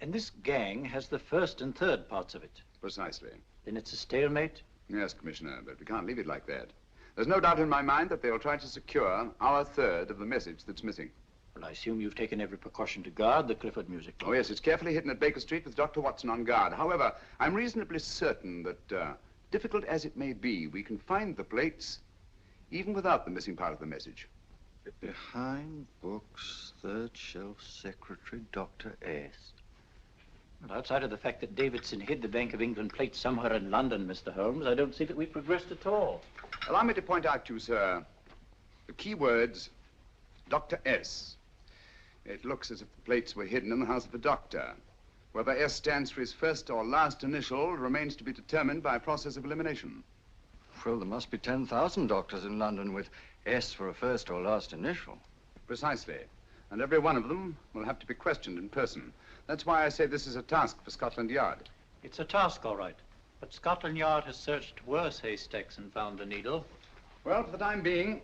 And this gang has the first and third parts of it. Precisely. Then it's a stalemate? Yes, Commissioner, but we can't leave it like that. There's no doubt in my mind that they'll try to secure our 1/3 of the message that's missing. Well, I assume you've taken every precaution to guard the Clifford music. Oh, yes, it's carefully hidden at Baker Street with Dr. Watson on guard. However, I'm reasonably certain that, difficult as it may be, we can find the plates even without the missing part of the message. Behind books, 3rd shelf, secretary, Dr. S. Well, outside of the fact that Davidson hid the Bank of England plates somewhere in London, Mr. Holmes, I don't see that we've progressed at all. Allow me to point out to you, sir, the key words Dr. S. It looks as if the plates were hidden in the house of the doctor. Whether S stands for his first or last initial remains to be determined by a process of elimination. Well, there must be 10,000 doctors in London with S for a first or last initial. Precisely. And every one of them will have to be questioned in person. That's why I say this is a task for Scotland Yard. It's a task, all right. But Scotland Yard has searched worse haystacks and found the needle. Well, for the time being,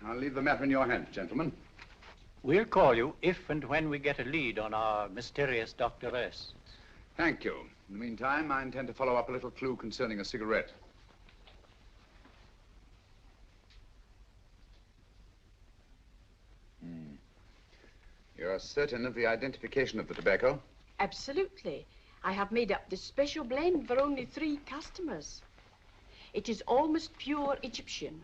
I'll leave the matter in your hands, gentlemen. We'll call you if and when we get a lead on our mysterious Dr. S. Thank you. In the meantime, I intend to follow up a little clue concerning a cigarette. You're certain of the identification of the tobacco? Absolutely. I have made up this special blend for only 3 customers. It is almost pure Egyptian,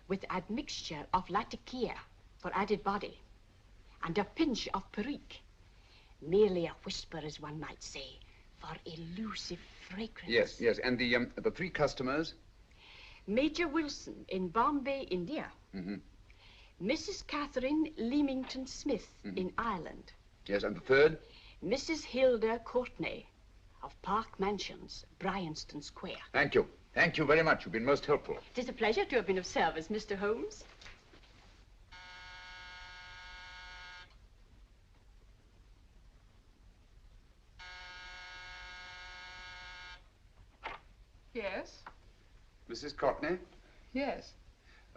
with admixture of latakia for added body, and a pinch of perique. Merely a whisper, as one might say, for elusive fragrance. Yes. And the 3 customers? Major Wilson in Bombay, India. Mrs. Catherine Leamington Smith in Ireland. Yes, and the 3rd? Mrs. Hilda Courtney of Park Mansions, Bryanston Square. Thank you. Thank you very much. You've been most helpful. It is a pleasure to have been of service, Mr. Holmes. Yes? Mrs. Courtney? Yes.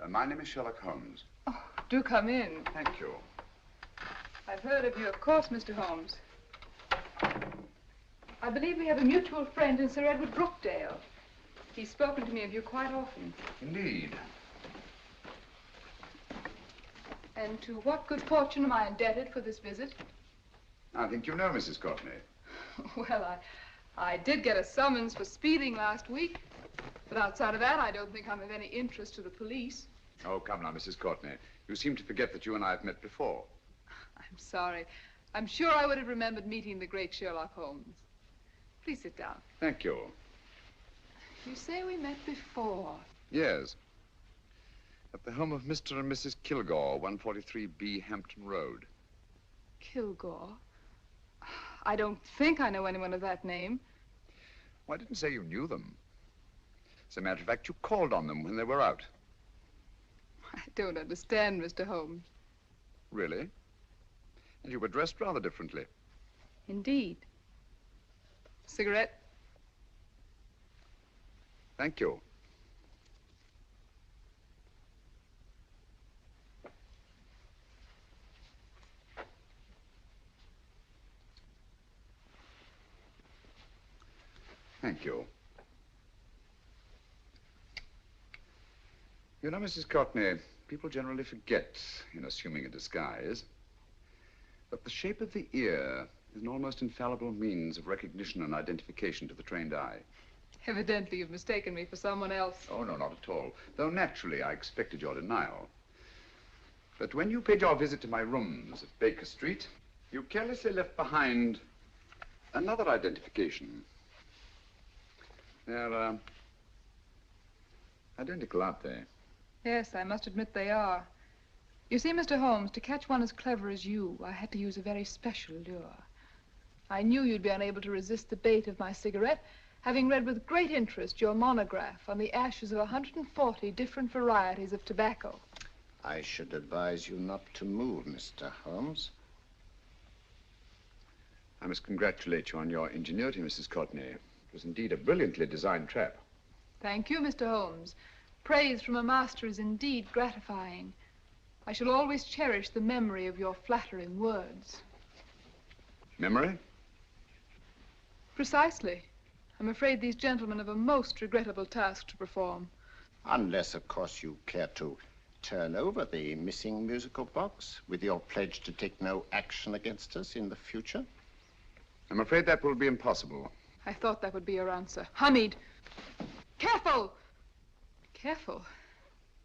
My name is Sherlock Holmes. Oh, do come in. Thank you. I've heard of you, of course, Mr. Holmes. I believe we have a mutual friend in Sir Edward Brookdale. He's spoken to me of you quite often. Indeed. And to what good fortune am I indebted for this visit? I think you know Mrs. Courtney. Well, I did get a summons for speeding last week. But outside of that, I don't think I'm of any interest to the police. Oh, come now, Mrs. Courtney. You seem to forget that you and I have met before. I'm sorry. I'm sure I would have remembered meeting the great Sherlock Holmes. Please sit down. Thank you. You say we met before. Yes. At the home of Mr. and Mrs. Kilgore, 143B Hampton Road. Kilgore? I don't think I know anyone of that name. Well, I didn't say you knew them. As a matter of fact, you called on them when they were out. I don't understand, Mr. Holmes. Really? And you were dressed rather differently. Indeed. Cigarette? Thank you. Thank you. You know, Mrs. Courtney, people generally forget, in assuming a disguise, that the shape of the ear is an almost infallible means of recognition and identification to the trained eye. Evidently, you've mistaken me for someone else. Oh, no, not at all. Though naturally, I expected your denial. But when you paid your visit to my rooms at Baker Street, you carelessly left behind another identification. They're, identical, aren't they? Yes, I must admit they are. You see, Mr. Holmes, to catch one as clever as you, I had to use a very special lure. I knew you'd be unable to resist the bait of my cigarette, having read with great interest your monograph on the ashes of 140 different varieties of tobacco. I should advise you not to move, Mr. Holmes. I must congratulate you on your ingenuity, Mrs. Courtney. It was indeed a brilliantly designed trap. Thank you, Mr. Holmes. Praise from a master is indeed gratifying. I shall always cherish the memory of your flattering words. Memory? Precisely. I'm afraid these gentlemen have a most regrettable task to perform. Unless, of course, you care to turn over the missing musical box with your pledge to take no action against us in the future. I'm afraid that will be impossible. I thought that would be your answer. Hamid! Careful! Careful.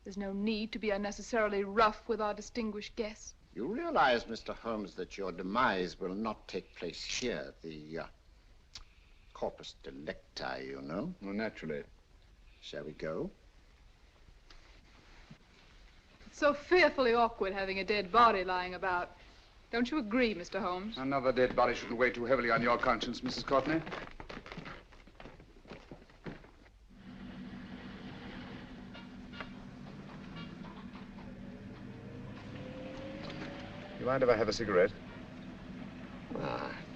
There's no need to be unnecessarily rough with our distinguished guest. You realize, Mr. Holmes, that your demise will not take place here. The corpus delicti, you know. Well, naturally. Shall we go? It's so fearfully awkward having a dead body lying about. Don't you agree, Mr. Holmes? Another dead body shouldn't weigh too heavily on your conscience, Mrs. Courtney. You mind if I have a cigarette?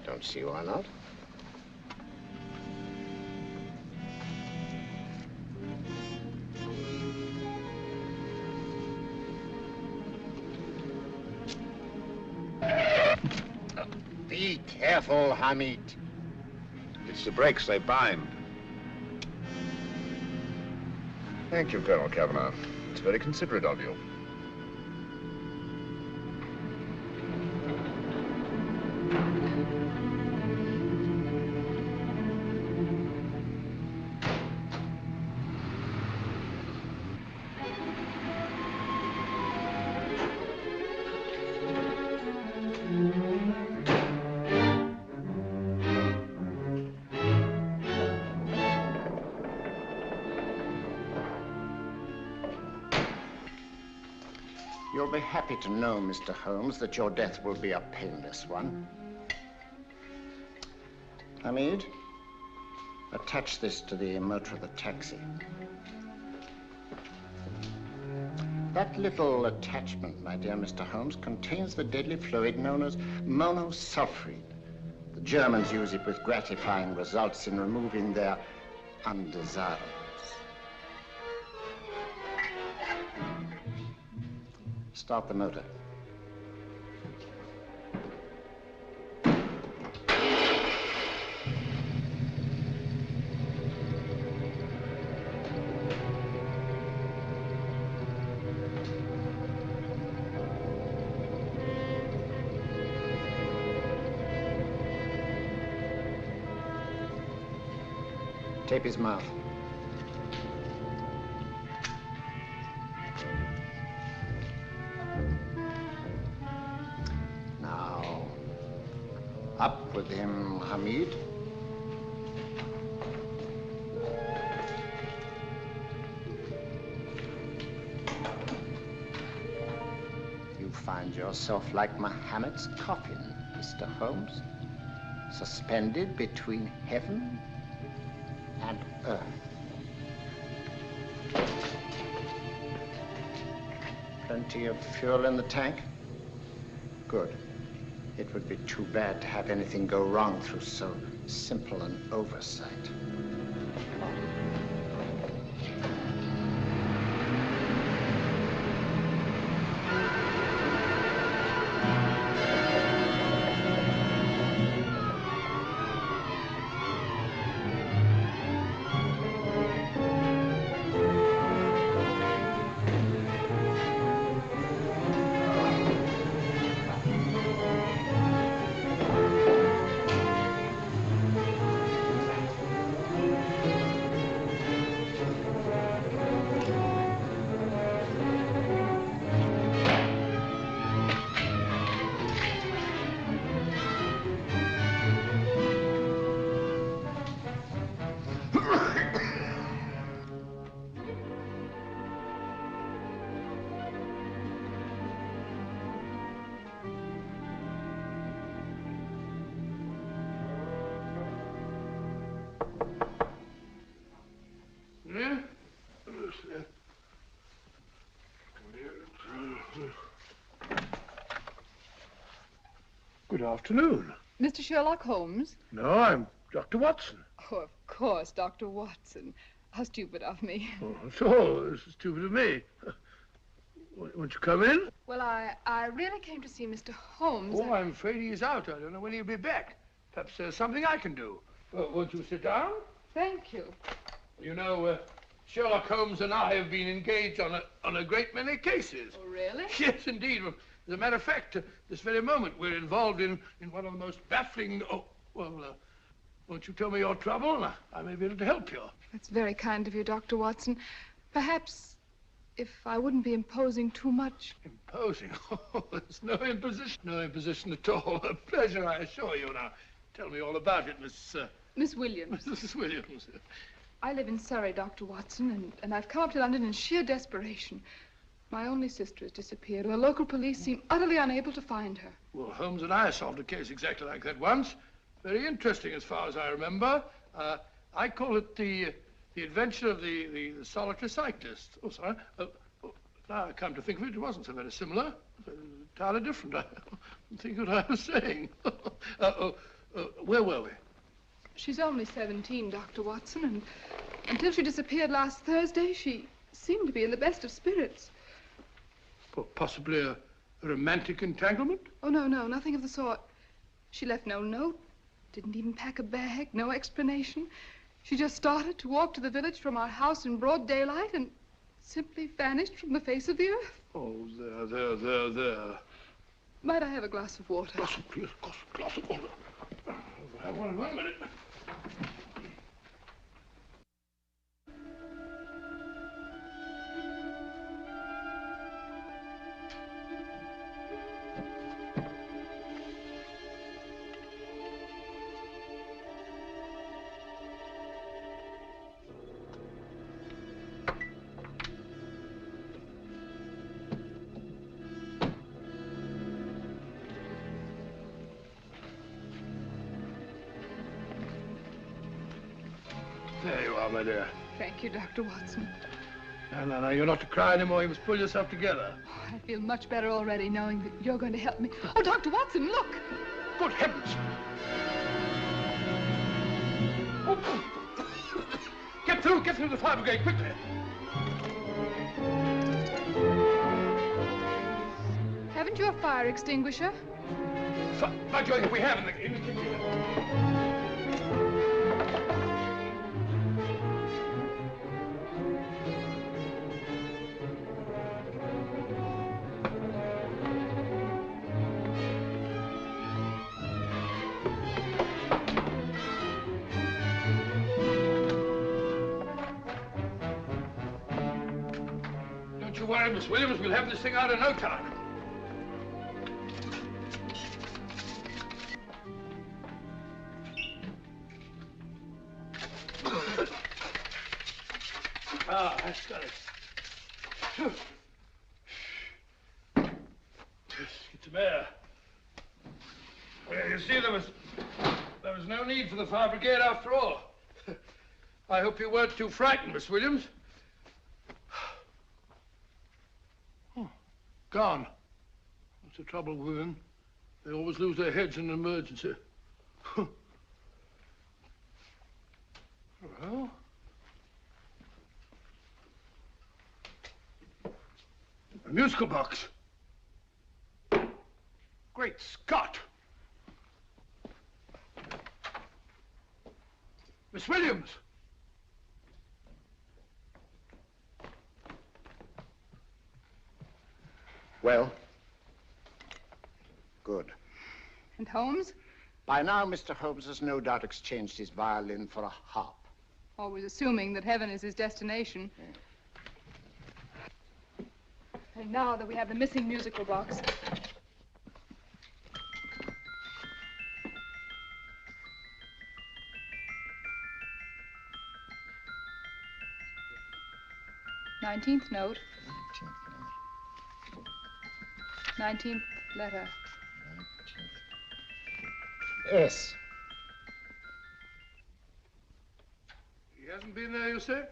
Don't see why not. Be careful, Hamid. It's the brakes, they bind. Thank you, Colonel Kavanagh. It's very considerate of you. You'll be happy to know, Mr. Holmes, that your death will be a painless one. Hamid, attach this to the motor of the taxi. That little attachment, my dear Mr. Holmes, contains the deadly fluid known as monosulfide. The Germans use it with gratifying results in removing their undesirables. Start the motor. Tape his mouth. Now, up with him, Hamid. You find yourself like Muhammad's coffin, Mr. Holmes, suspended between heaven and earth. Plenty of fuel in the tank? Good. It would be too bad to have anything go wrong through so simple an oversight. Good afternoon. Mr. Sherlock Holmes? No, I'm Dr. Watson. Oh, of course, Dr. Watson. How stupid of me. Oh, so this is stupid of me. Won't you come in? Well, I really came to see Mr. Holmes. Oh, I'm afraid he's out. I don't know when he'll be back. Perhaps there's something I can do. Won't you sit down? Thank you. You know, Sherlock Holmes and I have been engaged on a great many cases. Oh, really? Yes, indeed. As a matter of fact, this very moment, we're involved in one of the most baffling... Oh, well, won't you tell me your trouble? I may be able to help you. That's very kind of you, Dr. Watson. Perhaps if I wouldn't be imposing too much. Imposing? Oh, there's no imposition. No imposition at all. A pleasure, I assure you. Now, tell me all about it, Miss Williams. Mrs. Williams. I live in Surrey, Dr. Watson, and I've come up to London in sheer desperation. My only sister has disappeared, and the local police seem utterly unable to find her. Well, Holmes and I solved a case exactly like that once. Very interesting as far as I remember. I call it the adventure of the solitary cyclist. Oh, sorry. Now I come to think of it, it wasn't so very similar. Entirely different. I don't think what I was saying. Where were we? She's only 17, Dr. Watson, and until she disappeared last Thursday, she seemed to be in the best of spirits. Possibly a romantic entanglement? Oh, no, nothing of the sort. She left no note, didn't even pack a bag, no explanation. She just started to walk to the village from our house in broad daylight and simply vanished from the face of the earth. Oh, there. Might I have a glass of water? Please, glass of water. Have one in 1 minute. There you are, my dear. Thank you, Dr. Watson. No, you're not to cry anymore. You must pull yourself together. Oh, I feel much better already knowing that you're going to help me. Oh, Dr. Watson, look! Good heavens! Oh. Get through the fire brigade, quickly! Haven't you a fire extinguisher? By Jove, we have in the kitchen. Don't you worry, Miss Williams. We'll have this thing out in no time. That's got it. Get some air. Well, you see, there was no need for the fire brigade after all. I hope you weren't too frightened, Miss Williams. Oh, gone. That's the trouble with women. They always lose their heads in an emergency. Well... a musical box. Great Scott! Miss Williams! Well? Good. And Holmes? By now, Mr. Holmes has no doubt exchanged his violin for a harp. Always assuming that heaven is his destination. Yeah. And now that we have the missing musical box. Nineteenth note. 19th letter. Yes. He hasn't been there, you say?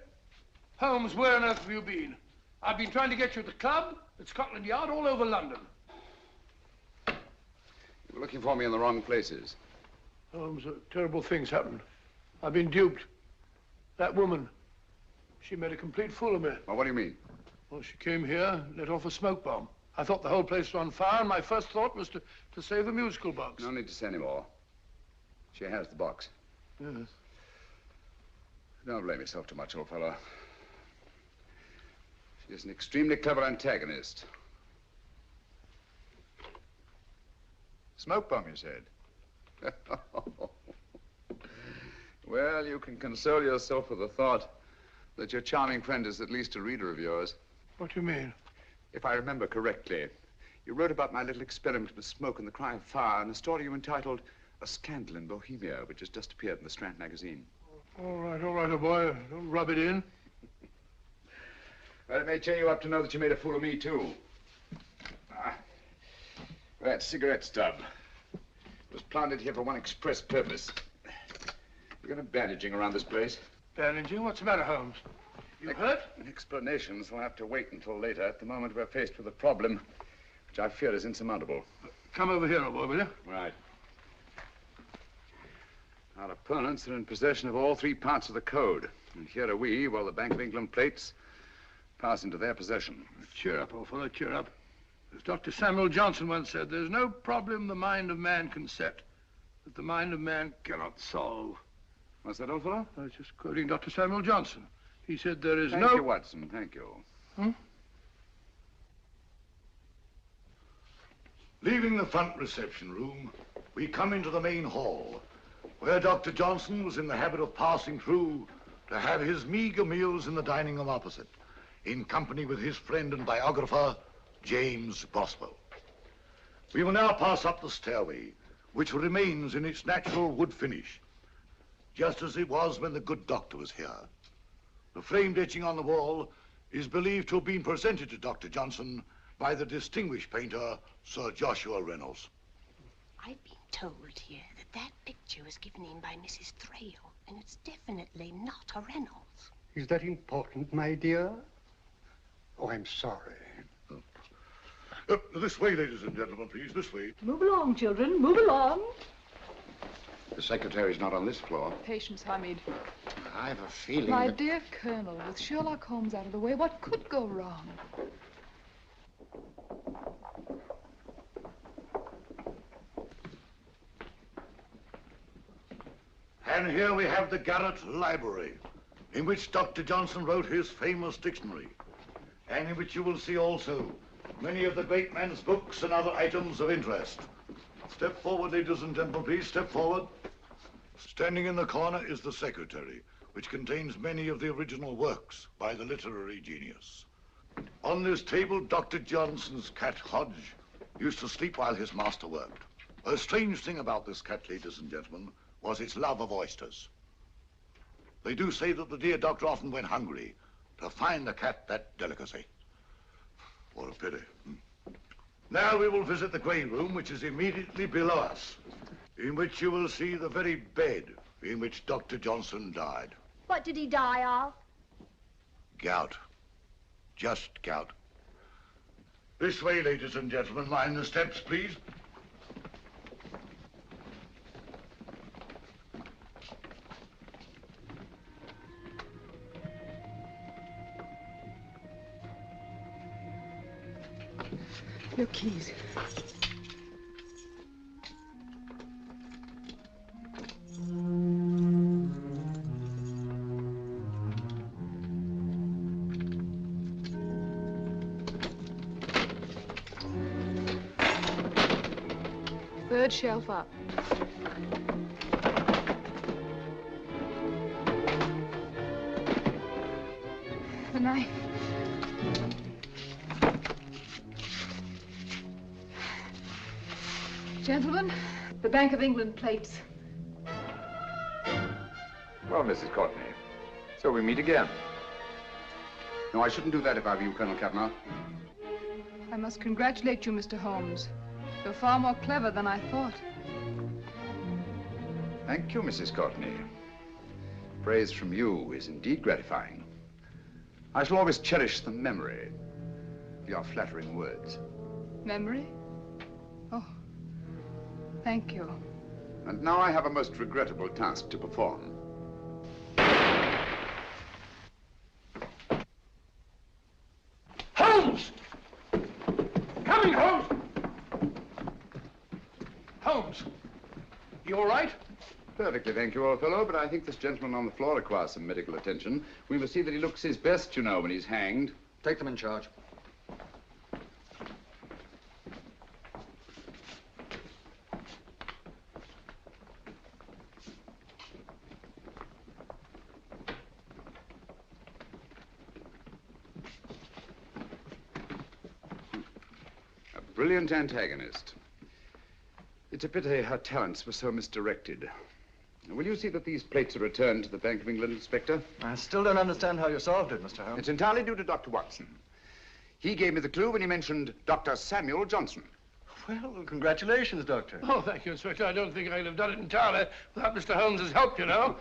Holmes, where on earth have you been? I've been trying to get you at the club, at Scotland Yard, all over London. You were looking for me in the wrong places. Holmes, terrible things happened. I've been duped. That woman, she made a complete fool of me. Well, what do you mean? Well, she came here, let off a smoke bomb. I thought the whole place was on fire, and my first thought was to save the musical box. No need to say any more. She has the box. Yes. Don't blame yourself too much, old fellow. She's an extremely clever antagonist. Smoke bomb, you said? Well, you can console yourself with the thought that your charming friend is at least a reader of yours. What do you mean? If I remember correctly, you wrote about my little experiment with smoke and the cry of fire in a story you entitled A Scandal in Bohemia, which has just appeared in the Strand magazine. All right, old boy. Don't rub it in. Well, it may cheer you up to know that you made a fool of me, too. That cigarette stub was planted here for one express purpose. We're going to bandaging around this place. Bandaging? What's the matter, Holmes? You hurt? Explanations will have to wait until later. At the moment, we're faced with a problem which I fear is insurmountable. Come over here, old boy, will you? Right. Our opponents are in possession of all three parts of the code. And here are we, while the Bank of England plates pass into their possession. Cheer up, old fellow, cheer up. As Dr. Samuel Johnson once said, there's no problem the mind of man can set that the mind of man cannot solve. What's that, old fellow? I was just quoting Dr. Samuel Johnson. He said there is Thank no... you, Watson. Thank you. Leaving the front reception room, we come into the main hall, where Dr. Johnson was in the habit of passing through to have his meager meals in the dining room opposite, in company with his friend and biographer, James Boswell. We will now pass up the stairway, which remains in its natural wood finish, just as it was when the good doctor was here. The framed etching on the wall is believed to have been presented to Dr. Johnson by the distinguished painter, Sir Joshua Reynolds. I've been told here that that picture was given in by Mrs. Thrale, and it's definitely not a Reynolds. Is that important, my dear? Oh, I'm sorry. This way, ladies and gentlemen, please, this way. Move along, children, move along. The secretary's not on this floor. Patience, Hamid. I have a feeling My that... dear Colonel, with Sherlock Holmes out of the way, what could go wrong? And here we have the Garrett Library, in which Dr. Johnson wrote his famous dictionary, and in which you will see also many of the great man's books and other items of interest. Step forward, ladies and gentlemen, please, step forward. Standing in the corner is the secretary, which contains many of the original works by the literary genius. On this table, Dr. Johnson's cat, Hodge, used to sleep while his master worked. A strange thing about this cat, ladies and gentlemen, was its love of oysters. They do say that the dear doctor often went hungry to find the cat that delicacy. What a pity. Now we will visit the grey room, which is immediately below us, in which you will see the very bed in which Dr. Johnson died. What did he die of? Gout. Just gout. This way, ladies and gentlemen. Mind the steps, please. Your keys. Third shelf up. The knife. Gentlemen, the Bank of England plates. Well, Mrs. Courtney, so we meet again. No, I shouldn't do that if I were you, Colonel Cavanaugh. I must congratulate you, Mr. Holmes. You're far more clever than I thought. Thank you, Mrs. Courtney. Praise from you is indeed gratifying. I shall always cherish the memory of your flattering words. Memory? Oh, thank you. And now I have a most regrettable task to perform. Holmes! Coming, Holmes! Holmes, you all right? Perfectly, thank you, old fellow, but I think this gentleman on the floor requires some medical attention. We must see that he looks his best, you know, when he's hanged. Take them in charge. A brilliant antagonist. It's a pity her talents were so misdirected. Will you see that these plates are returned to the Bank of England, Inspector? I still don't understand how you solved it, Mr. Holmes. It's entirely due to Dr. Watson. He gave me the clue when he mentioned Dr. Samuel Johnson. Well, congratulations, Doctor. Oh, thank you, Inspector. I don't think I'd have done it entirely without Mr. Holmes's help, you know.